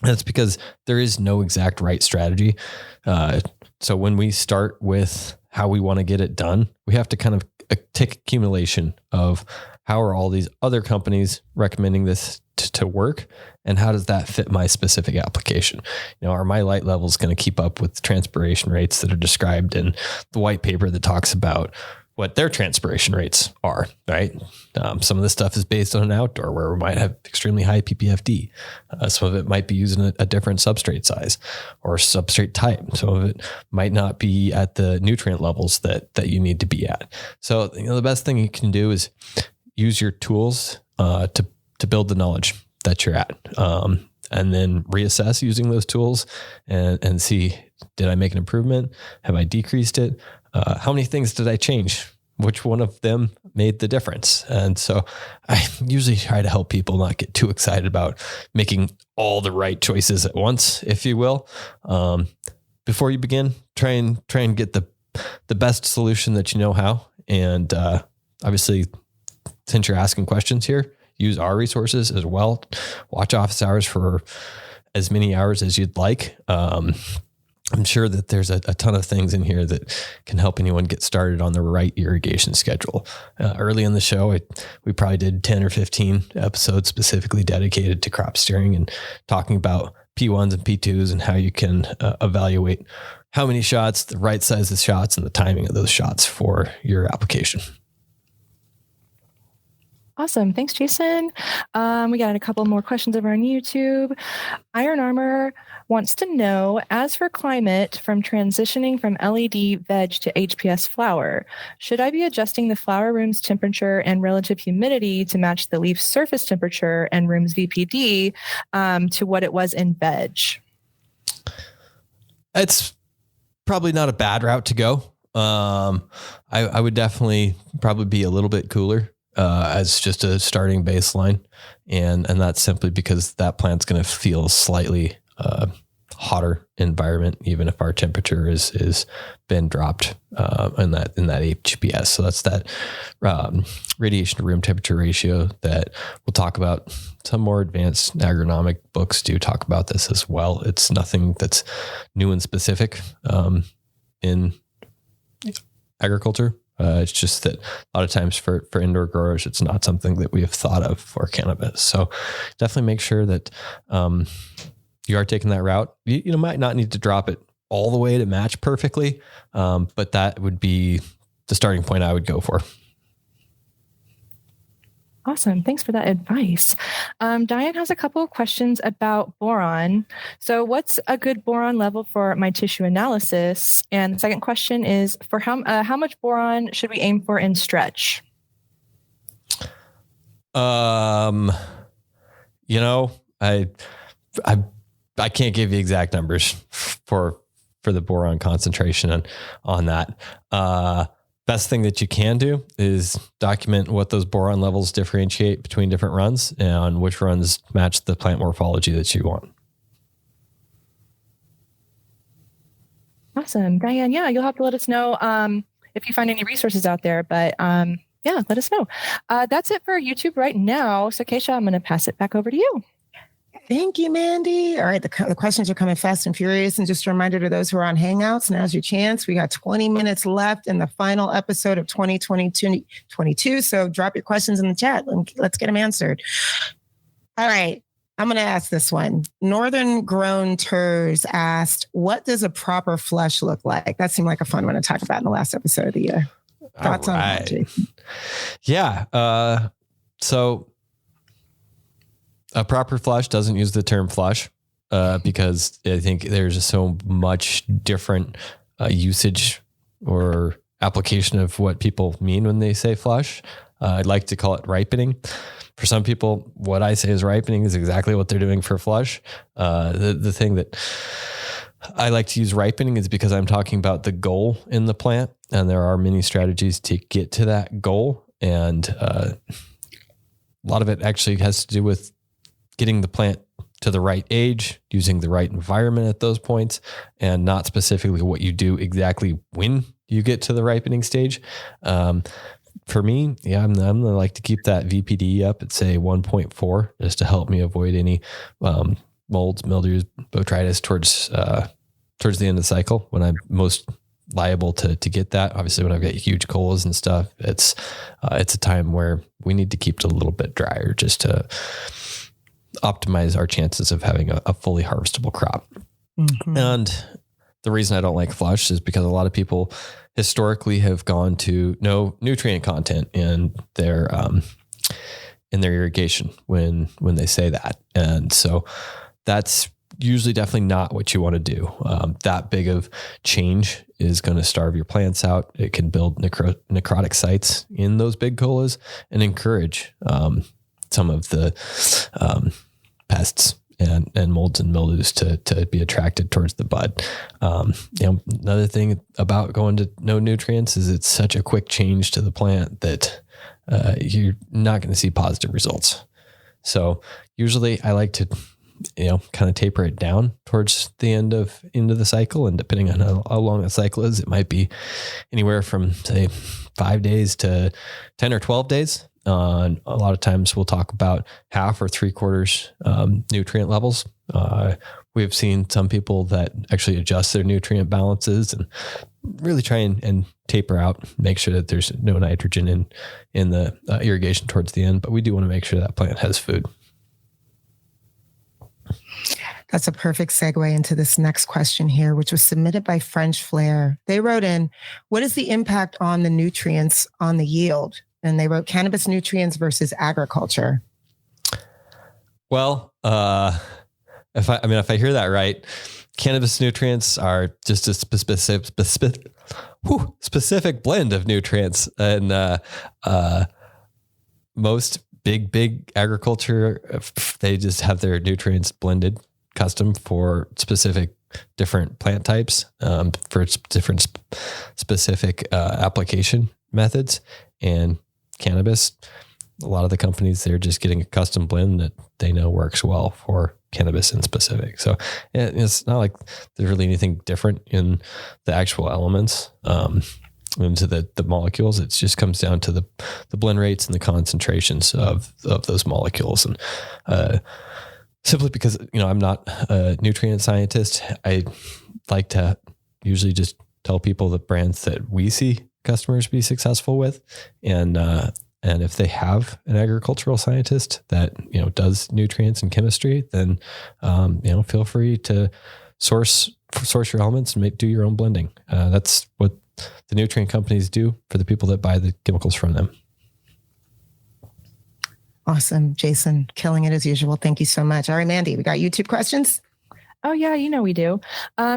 That's because there is no exact right strategy. So when we start with how we want to get it done, we have to kind of take accumulation of how are all these other companies recommending this to work, and how does that fit my specific application? Are my light levels going to keep up with the transpiration rates that are described in the white paper that talks about what their transpiration rates are, right? Some of this stuff is based on an outdoor where we might have extremely high PPFD. Some of it might be using a different substrate size or substrate type. Some of it might not be at the nutrient levels that you need to be at. So the best thing you can do is use your tools to build the knowledge that you're at, and then reassess using those tools and see, did I make an improvement? Have I decreased it? How many things did I change? Which one of them made the difference? And so I usually try to help people not get too excited about making all the right choices at once, if you will. Before you begin, try and get the best solution that you know how. And obviously, since you're asking questions here, use our resources as well. Watch office hours for as many hours as you'd like. I'm sure that there's a ton of things in here that can help anyone get started on the right irrigation schedule. Early in the show, we probably did 10 or 15 episodes specifically dedicated to crop steering and talking about P1s and P2s and how you can evaluate how many shots, the right size of shots, and the timing of those shots for your application. Awesome. Thanks, Jason. We got a couple more questions over on YouTube. Iron Armor wants to know, as for climate, from transitioning from LED veg to HPS flower, should I be adjusting the flower room's temperature and relative humidity to match the leaf surface temperature and room's VPD to what it was in veg? It's probably not a bad route to go. I would definitely probably be a little bit cooler as just a starting baseline. And that's simply because that plant's going to feel slightly hotter environment, even if our temperature is been dropped in that HPS. So that's that radiation to room temperature ratio that we'll talk about. Some more advanced agronomic books do talk about this as well. It's nothing that's new and specific in agriculture. It's just that a lot of times for indoor growers, it's not something that we have thought of for cannabis. So definitely make sure that you are taking that route. You might not need to drop it all the way to match perfectly, but that would be the starting point I would go for. Awesome. Thanks for that advice. Diane has a couple of questions about boron. So what's a good boron level for my tissue analysis? And the second question is, for how much boron should we aim for in stretch? I can't give you exact numbers for the boron concentration on that. Best thing that you can do is document what those boron levels differentiate between different runs and which runs match the plant morphology that you want. Awesome. Diane, yeah, you'll have to let us know if you find any resources out there, but yeah, let us know. That's it for YouTube right now. So Kaisha, I'm going to pass it back over to you. Thank you, Mandy. All right, the questions are coming fast and furious. And just a reminder to those who are on Hangouts, now's your chance. We got 20 minutes left in the final episode of 2022. So drop your questions in the chat and let's get them answered. All right, I'm going to ask this one. Northern Grown Turs asked, what does a proper flush look like? That seemed like a fun one to talk about in the last episode of the year. Thoughts on that, Jason? Yeah. So a proper flush doesn't use the term flush because I think there's just so much different usage or application of what people mean when they say flush. I'd like to call it ripening. For some people, what I say is ripening is exactly what they're doing for flush. The thing that I like to use ripening is because I'm talking about the goal in the plant, and there are many strategies to get to that goal. And a lot of it actually has to do with getting the plant to the right age, using the right environment at those points, and not specifically what you do exactly when you get to the ripening stage. For me, I'm going to like to keep that VPD up at say 1.4 just to help me avoid any molds, mildews, botrytis towards the end of the cycle when I'm most liable to get that. Obviously, when I've got huge colas and stuff, it's a time where we need to keep it a little bit drier just to optimize our chances of having a fully harvestable crop. Mm-hmm. And the reason I don't like flush is because a lot of people historically have gone to no nutrient content in their irrigation when they say that. And so that's usually definitely not what you want to do. That big of change is going to starve your plants out. It can build necrotic sites in those big colas and encourage some of the pests and molds and mildews to be attracted towards the bud. Another thing about going to no nutrients is it's such a quick change to the plant that you're not going to see positive results. So usually I like to, kind of taper it down towards the into the cycle. And depending on how long the cycle is, it might be anywhere from say 5 days to 10 or 12 days. A lot of times we'll talk about half or 3/4 nutrient levels. We have seen some people that actually adjust their nutrient balances and really try and taper out, make sure that there's no nitrogen in the irrigation towards the end. But we do want to make sure that plant has food. That's a perfect segue into this next question here, which was submitted by French Flair. They wrote in, what is the impact on the nutrients on the yield? And they wrote cannabis nutrients versus agriculture. Well, if I hear that right, cannabis nutrients are just a specific blend of nutrients, and most big agriculture, they just have their nutrients blended custom for specific different plant types, for different specific application methods. And cannabis, a lot of the companies, they're just getting a custom blend that they know works well for cannabis in specific. So it's not like there's really anything different in the actual elements, into the molecules. It just comes down to the blend rates and the concentrations of those molecules. And simply because, I'm not a nutrient scientist, I like to usually just tell people the brands that we see customers be successful with. And if they have an agricultural scientist that, does nutrients and chemistry, then, feel free to source your elements and do your own blending. That's what the nutrient companies do for the people that buy the chemicals from them. Awesome. Jason, killing it as usual. Thank you so much. All right, Mandy, we got YouTube questions. Oh yeah, we do.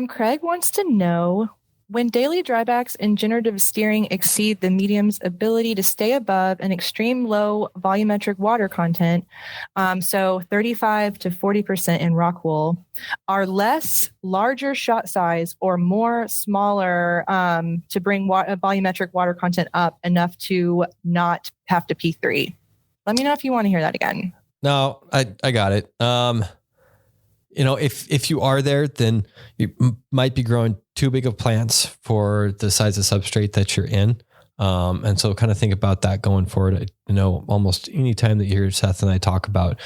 Craig wants to know, when daily drybacks in generative steering exceed the medium's ability to stay above an extreme low volumetric water content, so 35 to 40% in rock wool, are less larger shot size or more smaller to bring volumetric water content up enough to not have to P3? Let me know if you want to hear that again. No, I got it. If you are there, then you might be growing too big of plants for the size of substrate that you're in. And so kind of think about that going forward. Almost any time that you hear Seth and I talk about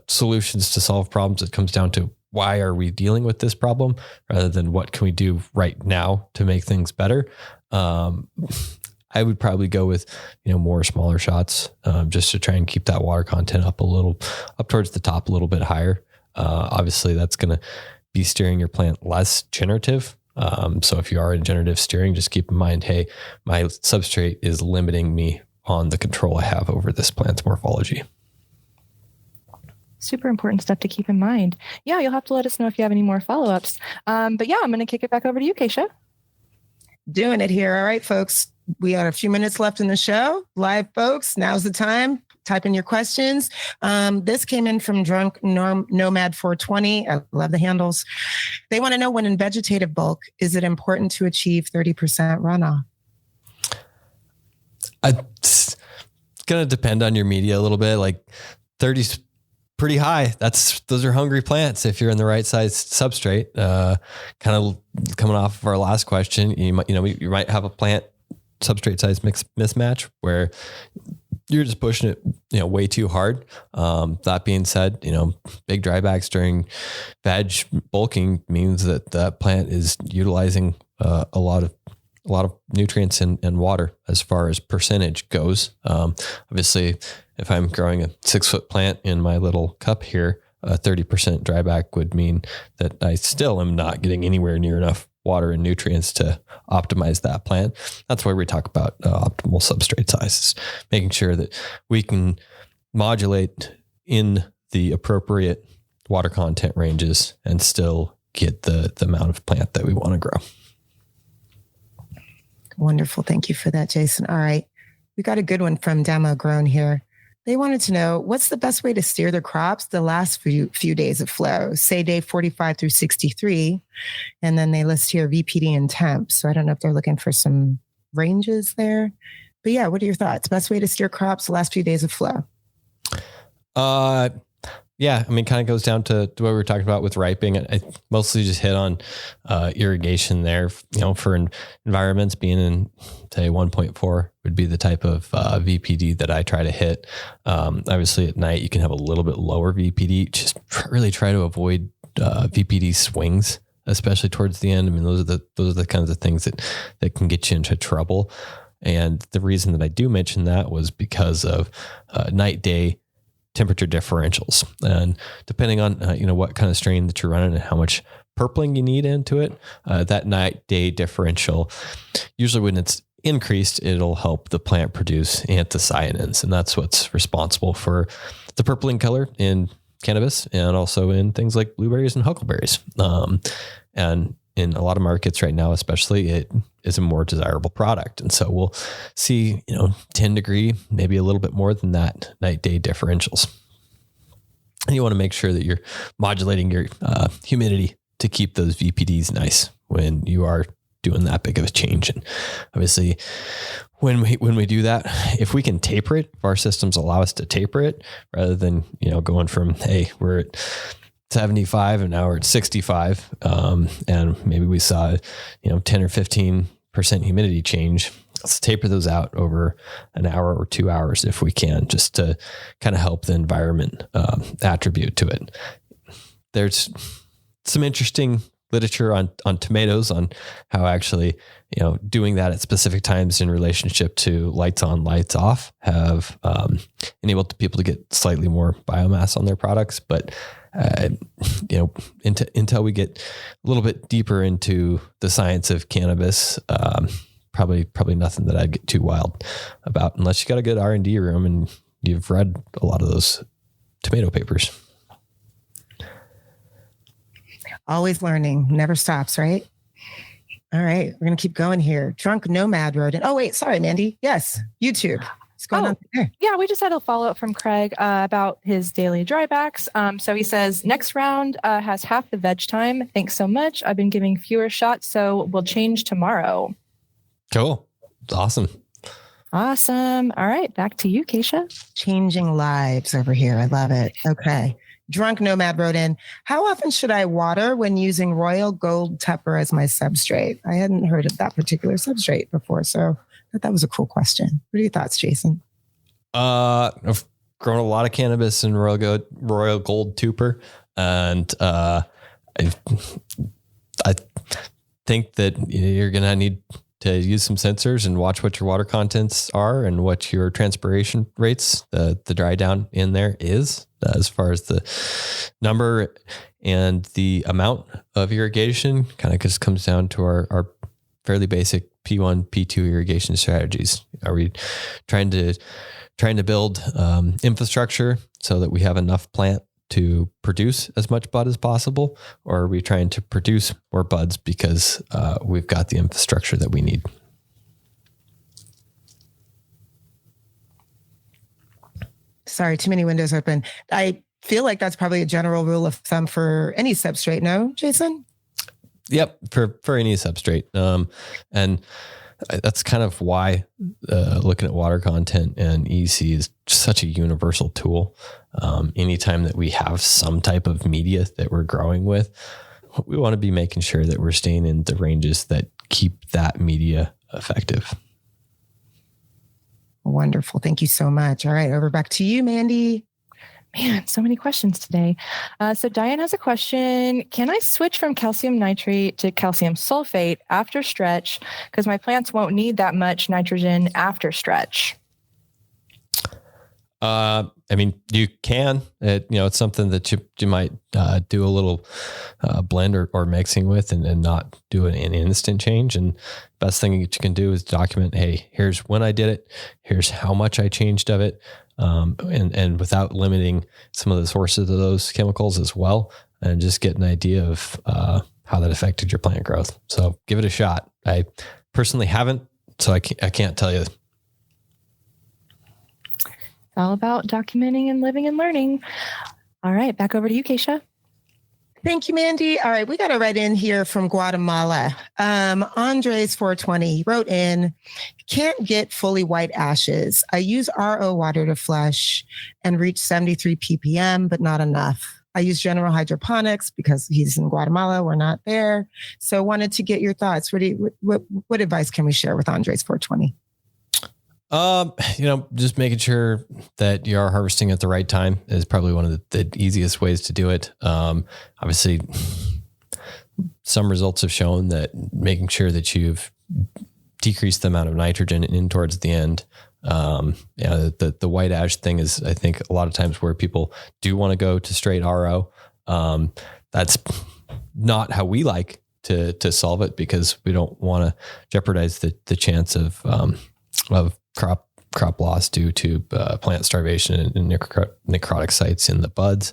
solutions to solve problems, it comes down to why are we dealing with this problem rather than what can we do right now to make things better. I would probably go with, more smaller shots, just to try and keep that water content up towards the top, a little bit higher. Obviously that's going to be steering your plant less generative. So if you are in generative steering, just keep in mind, hey, my substrate is limiting me on the control I have over this plant's morphology. Super important stuff to keep in mind. Yeah, you'll have to let us know if you have any more follow-ups. But yeah, I'm going to kick it back over to you, Kaisha. Doing it here. All right, folks. We got a few minutes left in the show. Live, folks. Now's the time. Type in your questions. This came in from Drunk Nomad 420. I love the handles. They want to know, when in vegetative bulk, is it important to achieve 30% runoff? It's going to depend on your media a little bit. Like 30's pretty high. Those are hungry plants if you're in the right size substrate. Kind of coming off of our last question, you might have a plant substrate size mismatch where you're just pushing it, way too hard. That being said, big drybacks during veg bulking means that plant is utilizing a lot of nutrients and water as far as percentage goes. Obviously, if I'm growing a 6-foot plant in my little cup here, a 30% dryback would mean that I still am not getting anywhere near enough water and nutrients to optimize that plant. That's why we talk about optimal substrate sizes, making sure that we can modulate in the appropriate water content ranges and still get the amount of plant that we want to grow. Wonderful. Thank you for that, Jason. All right. We got a good one from Demo Grown here. They wanted to know, what's the best way to steer the crops the last few days of flow, say day 45 through 63. And then they list here VPD and temp. So I don't know if they're looking for some ranges there. But yeah, what are your thoughts? Best way to steer crops the last few days of flow? Yeah, kind of goes down to what we were talking about with riping. I mostly just hit on irrigation there. For environments being in, say, 1.4 would be the type of VPD that I try to hit. Obviously, at night you can have a little bit lower VPD. Just really try to avoid VPD swings, especially towards the end. Those are the kinds of things that can get you into trouble. And the reason that I do mention that was because of night day temperature differentials. And depending on, what kind of strain that you're running and how much purpling you need into it, that night-day differential, usually when it's increased, it'll help the plant produce anthocyanins. And that's what's responsible for the purpling color in cannabis and also in things like blueberries and huckleberries. And in a lot of markets right now, especially, it is a more desirable product. And so we'll see, 10 degree, maybe a little bit more than that night-day differentials. And you want to make sure that you're modulating your humidity to keep those VPDs nice when you are doing that big of a change. And obviously when we do that, if we can taper it, if our systems allow us to taper it rather than, going from, hey, we're at 75 and now we're at 65. And maybe we saw, 10 or 15% humidity change. Let's taper those out over an hour or 2 hours if we can, just to kind of help the environment attribute to it. There's some interesting literature on tomatoes on how actually, doing that at specific times in relationship to lights on, lights off have enabled people to get slightly more biomass on their products. But, until we get a little bit deeper into the science of cannabis, probably nothing that I'd get too wild about, unless you got a good R&D room and you've read a lot of those tomato papers. Always learning, never stops, right? All right, we're going to keep going here. Drunk Nomad wrote in. Oh, wait, sorry, Mandy. Yes, YouTube. What's going on there? Yeah, we just had a follow-up from Craig about his daily drybacks. So he says, next round has half the veg time. Thanks so much. I've been giving fewer shots, so we'll change tomorrow. Cool. Awesome. Awesome. All right, back to you, Kaisha. Changing lives over here. I love it. Okay. Drunk Nomad wrote in, how often should I water when using Royal Gold Tepper as my substrate? I hadn't heard of that particular substrate before, so I thought that was a cool question. What are your thoughts, Jason? I've grown a lot of cannabis in Royal Gold Tepper, and I think that you're going to need to use some sensors and watch what your water contents are and what your transpiration rates, the dry down in there is, as far as the number and the amount of irrigation. Kind of just comes down to our fairly basic P1, P2 irrigation strategies. Are we trying to build infrastructure so that we have enough plant to produce as much bud as possible, or are we trying to produce more buds because we've got the infrastructure that we need? Sorry, too many windows open. I feel like that's probably a general rule of thumb for any substrate. No, Jason? Yep, for any substrate. And that's kind of why looking at water content and EC is such a universal tool. Anytime that we have some type of media that we're growing with, we want to be making sure that we're staying in the ranges that keep that media effective. Wonderful. Thank you so much. All right, over back to you, Mandy. Man, so many questions today. So Diane has a question. Can I switch from calcium nitrate to calcium sulfate after stretch? Because my plants won't need that much nitrogen after stretch. You can. It's something that you might do a little blend or mixing with and not do an instant change. And best thing that you can do is document, hey, here's when I did it. Here's how much I changed of it. And without limiting some of the sources of those chemicals as well, and just get an idea of how that affected your plant growth. So give it a shot. I personally haven't, so I can't tell you. It's all about documenting and living and learning. All right, back over to you, Kaisha. Thank you, Mandy. All right, we got a write in here from Guatemala. Andres 420 wrote in, can't get fully white ashes. I use RO water to flush and reach 73 ppm, but not enough. I use general hydroponics because he's in Guatemala. We're not there. So wanted to get your thoughts. What advice can we share with Andres 420? Just making sure that you are harvesting at the right time is probably one of the easiest ways to do it. Obviously, some results have shown that making sure that you've decreased the amount of nitrogen in towards the end The white ash thing is, I think, a lot of times where people do want to go to straight RO. That's not how we like to solve it, because we don't want to jeopardize the chance of crop loss due to plant starvation and necrotic sites in the buds.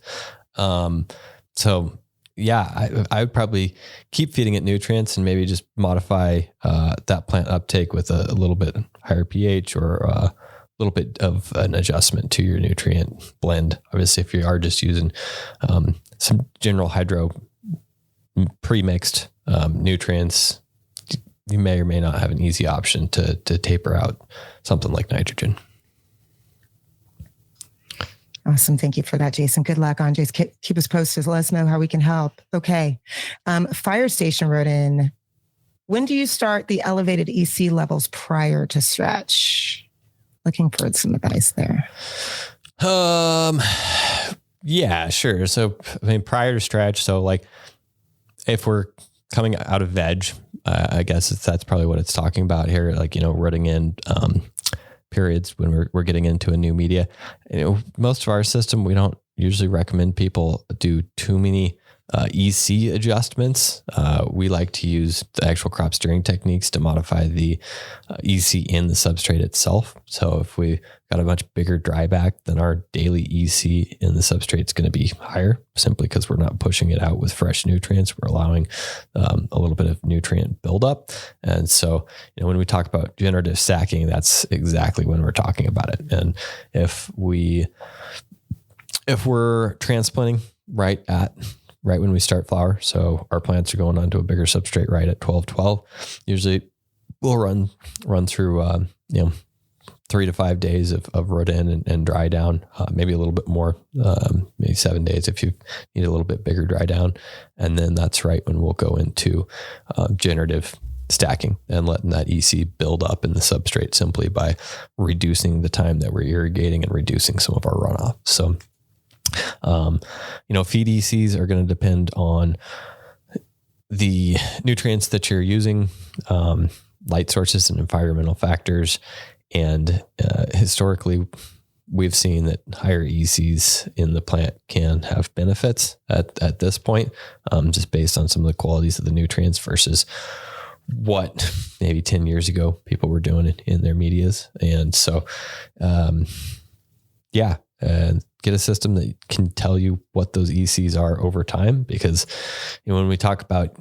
So yeah, I would probably keep feeding it nutrients and maybe just modify that plant uptake with a little bit higher pH or a little bit of an adjustment to your nutrient blend. Obviously, if you are just using some general hydro pre-mixed nutrients, you may or may not have an easy option to taper out something like nitrogen. Awesome. Thank you for that, Jason. Good luck, Andres. Keep us posted. Let us know how we can help. Okay. Fire Station wrote in, when do you start the elevated EC levels prior to stretch? Looking for some advice there. Yeah, sure. So, I mean, prior to stretch, so like if we're coming out of veg, I guess that's probably what it's talking about here. Like, rooting in, periods when we're getting into a new media. Most of our system, we don't usually recommend people do too many EC adjustments. We like to use the actual crop steering techniques to modify the EC in the substrate itself. So if we got a much bigger dryback, then our daily EC in the substrate is going to be higher, simply because we're not pushing it out with fresh nutrients. We're allowing a little bit of nutrient buildup. And so, when we talk about generative stacking, that's exactly when we're talking about it. And if we're transplanting right when we start flower, so our plants are going onto a bigger substrate right at 12-12, usually we'll run through 3 to 5 days of root in and dry down, maybe a little bit more, maybe 7 days if you need a little bit bigger dry down. And then that's right when we'll go into generative stacking and letting that EC build up in the substrate simply by reducing the time that we're irrigating and reducing some of our runoff. So, feed ECs are going to depend on the nutrients that you're using, light sources and environmental factors. And historically, we've seen that higher ECs in the plant can have benefits at this point, just based on some of the qualities of the nutrients versus what maybe 10 years ago people were doing in their medias. And so, get a system that can tell you what those ECs are over time, because when we talk about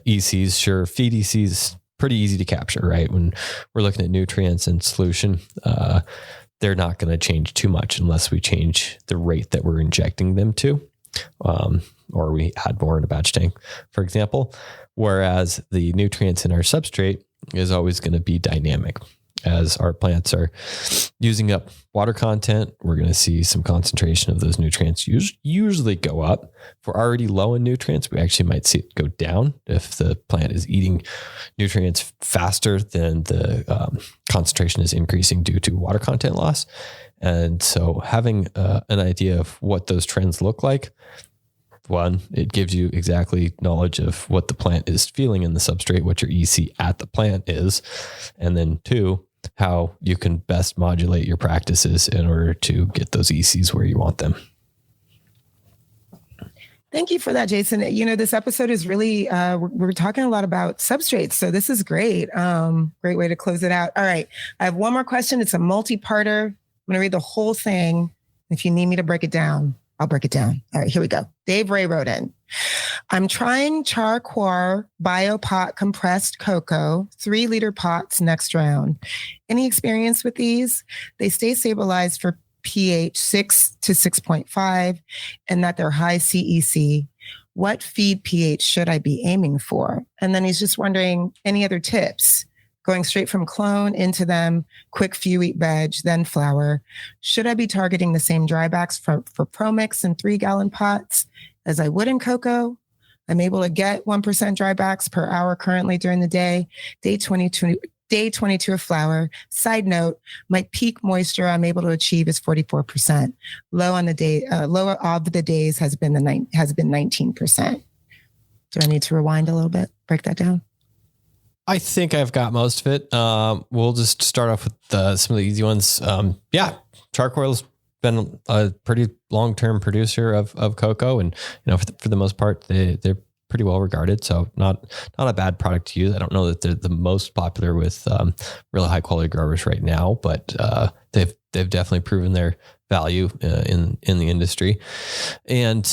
ECs, sure, feed ECs pretty easy to capture, right? When we're looking at nutrients in solution, they're not going to change too much unless we change the rate that we're injecting them to, or we add more in a batch tank, for example. Whereas the nutrients in our substrate is always going to be dynamic. As our plants are using up water content, we're going to see some concentration of those nutrients usually go up. If we're already low in nutrients, we actually might see it go down if the plant is eating nutrients faster than the concentration is increasing due to water content loss. And so having an idea of what those trends look like, one, it gives you exactly knowledge of what the plant is feeling in the substrate, what your EC at the plant is. And then two, how you can best modulate your practices in order to get those ECs where you want them. Thank you for that, Jason. This episode is really, we're talking a lot about substrates. So this is great. Great way to close it out. All right. I have one more question. It's a multi-parter. I'm going to read the whole thing. If you need me to break it down, I'll break it down. All right, here we go. Dave Ray wrote in. I'm trying Char Coir BioPot compressed cocoa, 3-liter pots next round. Any experience with these? They stay stabilized for pH 6 to 6.5 and that they're high CEC. What feed pH should I be aiming for? And then he's just wondering, any other tips? Going straight from clone into them, quick few eat veg, then flour. Should I be targeting the same drybacks for ProMix in 3-gallon pots as I would in cocoa? I'm able to get 1% drybacks per hour currently during the day. Day 22 of flour. Side note, my peak moisture I'm able to achieve is 44%. Low of the days has been 19%. Do I need to rewind a little bit? Break that down? I think I've got most of it. We'll just start off with some of the easy ones. Charcoal's been a pretty long-term producer of cocoa, and for the most part, they're pretty well regarded. So not a bad product to use. I don't know that they're the most popular with really high quality growers right now, but they've definitely proven their value in the industry. And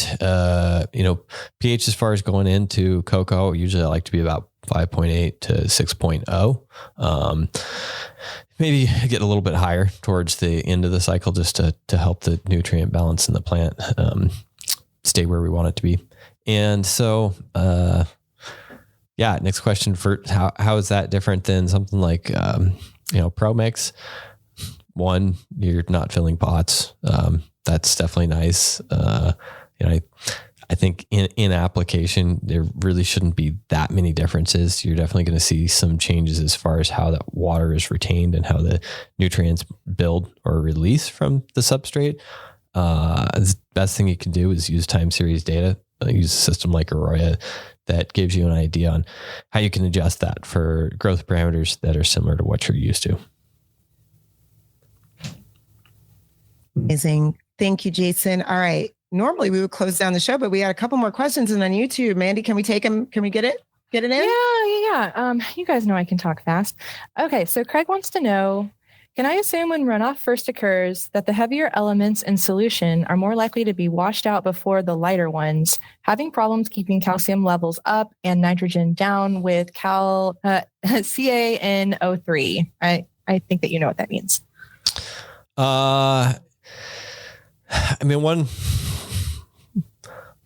pH as far as going into cocoa, usually I like to be about 5.8 to 6.0. Maybe get a little bit higher towards the end of the cycle just to help the nutrient balance in the plant stay where we want it to be. And so, next question for how is that different than something like, Pro Mix? One, you're not filling pots. That's definitely nice. I think in application, there really shouldn't be that many differences. You're definitely going to see some changes as far as how that water is retained and how the nutrients build or release from the substrate. The best thing you can do is use time series data. Use a system like Arroyo that gives you an idea on how you can adjust that for growth parameters that are similar to what you're used to. Amazing. Thank you, Jason. All right. Normally we would close down the show, but we had a couple more questions and on YouTube. Mandy, can we take them? Can we get it? Get it in? Yeah. You guys know I can talk fast. Okay. So Craig wants to know, can I assume when runoff first occurs that the heavier elements in solution are more likely to be washed out before the lighter ones, having problems keeping calcium levels up and nitrogen down with CaNO3? I think that you know what that means.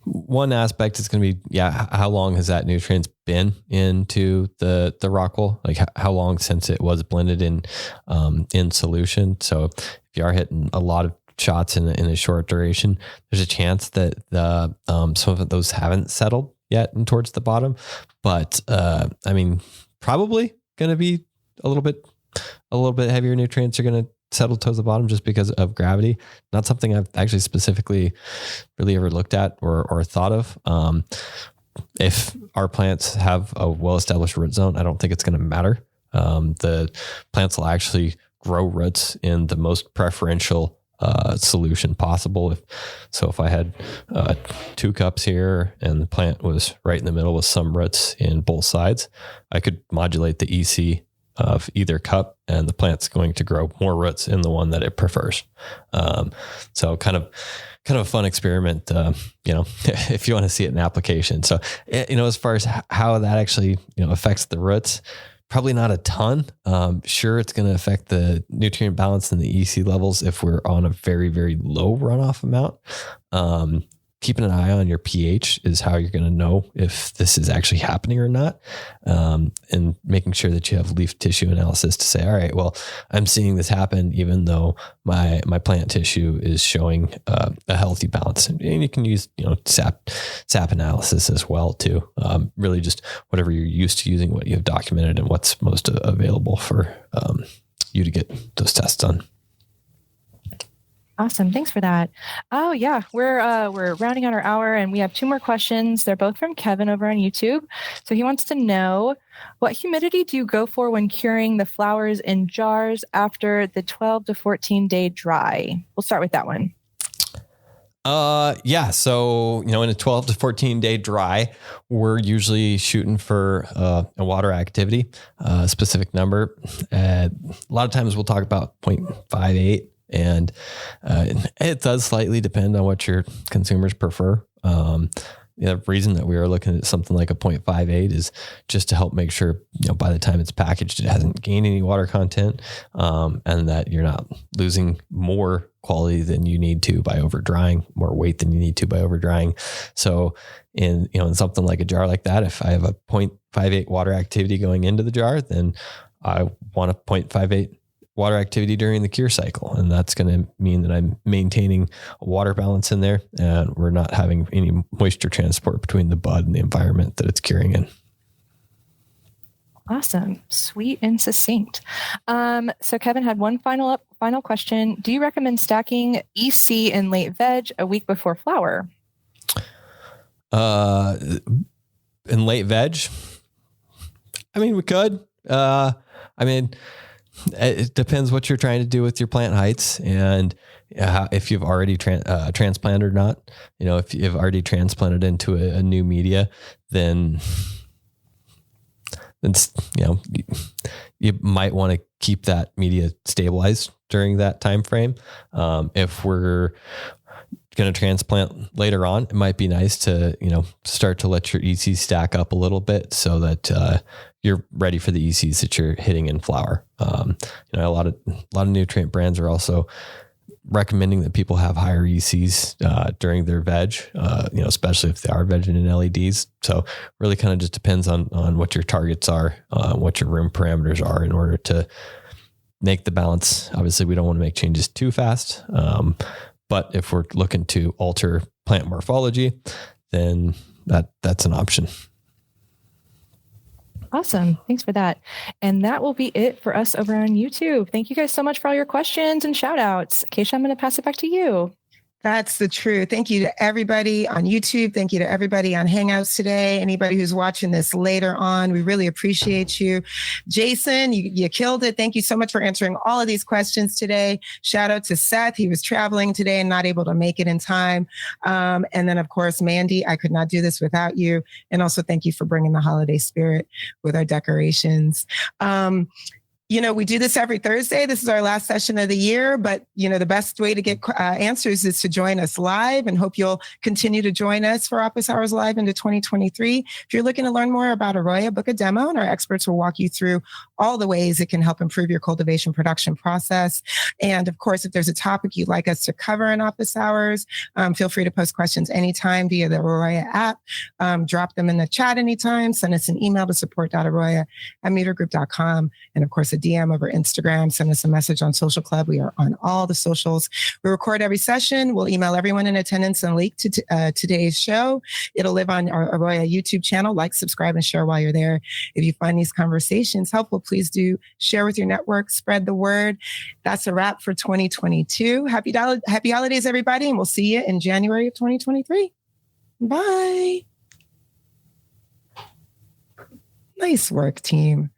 One aspect is going to be, how long has that nutrients been into the rock wool? Like how long since it was blended in solution? So if you are hitting a lot of shots in a short duration, there's a chance that some of those haven't settled yet and towards the bottom. But probably going to be a little bit heavier nutrients are going to settle towards the bottom just because of gravity. Not something I've actually specifically really ever looked at or thought of. If our plants have a well-established root zone, I don't think it's going to matter. The plants will actually grow roots in the most preferential solution possible. If I had 2 cups here and the plant was right in the middle with some roots in both sides, I could modulate the EC of either cup and the plant's going to grow more roots in the one that it prefers. So kind of a fun experiment, if you want to see it in application. So, as far as how that actually, affects the roots, probably not a ton. Sure, it's going to affect the nutrient balance and the EC levels if we're on a very, very low runoff amount. Keeping an eye on your pH is how you're going to know if this is actually happening or not. And making sure that you have leaf tissue analysis to say, all right, well, I'm seeing this happen even though my plant tissue is showing a healthy balance. And you can use, sap analysis as well too. Really just whatever you're used to using, what you have documented and what's most available for you to get those tests done. Awesome. Thanks for that. Oh yeah, we're rounding out our hour and we have 2 more questions. They're both from Kevin over on YouTube. So he wants to know, what humidity do you go for when curing the flowers in jars after the 12 to 14 day dry? We'll start with that one. So, in a 12 to 14 day dry, we're usually shooting for a water activity, specific number. A lot of times we'll talk about 0.58. And it does slightly depend on what your consumers prefer. The reason that we are looking at something like a 0.58 is just to help make sure, by the time it's packaged, it hasn't gained any water content, and that you're not losing more quality than you need to by over drying, more weight than you need to by over drying. So in something like a jar like that, if I have a 0.58 water activity going into the jar, then I want a 0.58 water activity during the cure cycle. And that's going to mean that I'm maintaining a water balance in there and we're not having any moisture transport between the bud and the environment that it's curing in. Awesome. Sweet and succinct. So Kevin had one final question. Do you recommend stacking EC in late veg a week before flower? In late veg, I mean, we could. I mean, it depends what you're trying to do with your plant heights and if you've already transplanted or not. You know, if you've already transplanted into a new media, then you know, you might want to keep that media stabilized during that time frame. If we're going to transplant later on, it might be nice to, you know, start to let your ECs stack up a little bit so that you're ready for the ECs that you're hitting in flower. You know, a lot of nutrient brands are also recommending that people have higher ECs during their veg, you know, especially if they are vegging in LEDs. So really kind of just depends on what your targets are, what your room parameters are in order to make the balance. Obviously, we don't want to make changes too fast. But if we're looking to alter plant morphology, then that's an option. Awesome. Thanks for that. And that will be it for us over on YouTube. Thank you guys so much for all your questions and shout outs. Kaisha, I'm going to pass it back to you. That's the truth. Thank you to everybody on YouTube. Thank you to everybody on Hangouts today. Anybody who's watching this later on, we really appreciate you. Jason, you killed it. Thank you so much for answering all of these questions today. Shout out to Seth. He was traveling today and not able to make it in time. And then, of course, Mandy, I could not do this without you. And also thank you for bringing the holiday spirit with our decorations. You know, we do this every Thursday. This is our last session of the year, but, you know, the best way to get answers is to join us live, and hope you'll continue to join us for Office Hours Live into 2023. If you're looking to learn more about Arroyo, book a demo, and our experts will walk you through all the ways it can help improve your cultivation production process. And of course, if there's a topic you'd like us to cover in Office Hours, feel free to post questions anytime via the Arroyo app. Drop them in the chat anytime. Send us an email to support.arroyo@metergroup.com. And of course, a DM over Instagram. Send us a message on Social Club. We are on all the socials. We record every session. We'll email everyone in attendance and link to today's show. It'll live on our Arroyo YouTube channel. Like, subscribe, and share while you're there. If you find these conversations helpful, please do share with your network, spread the word. That's a wrap for 2022. Happy holidays, everybody, and we'll see you in January of 2023. Bye. Nice work, team.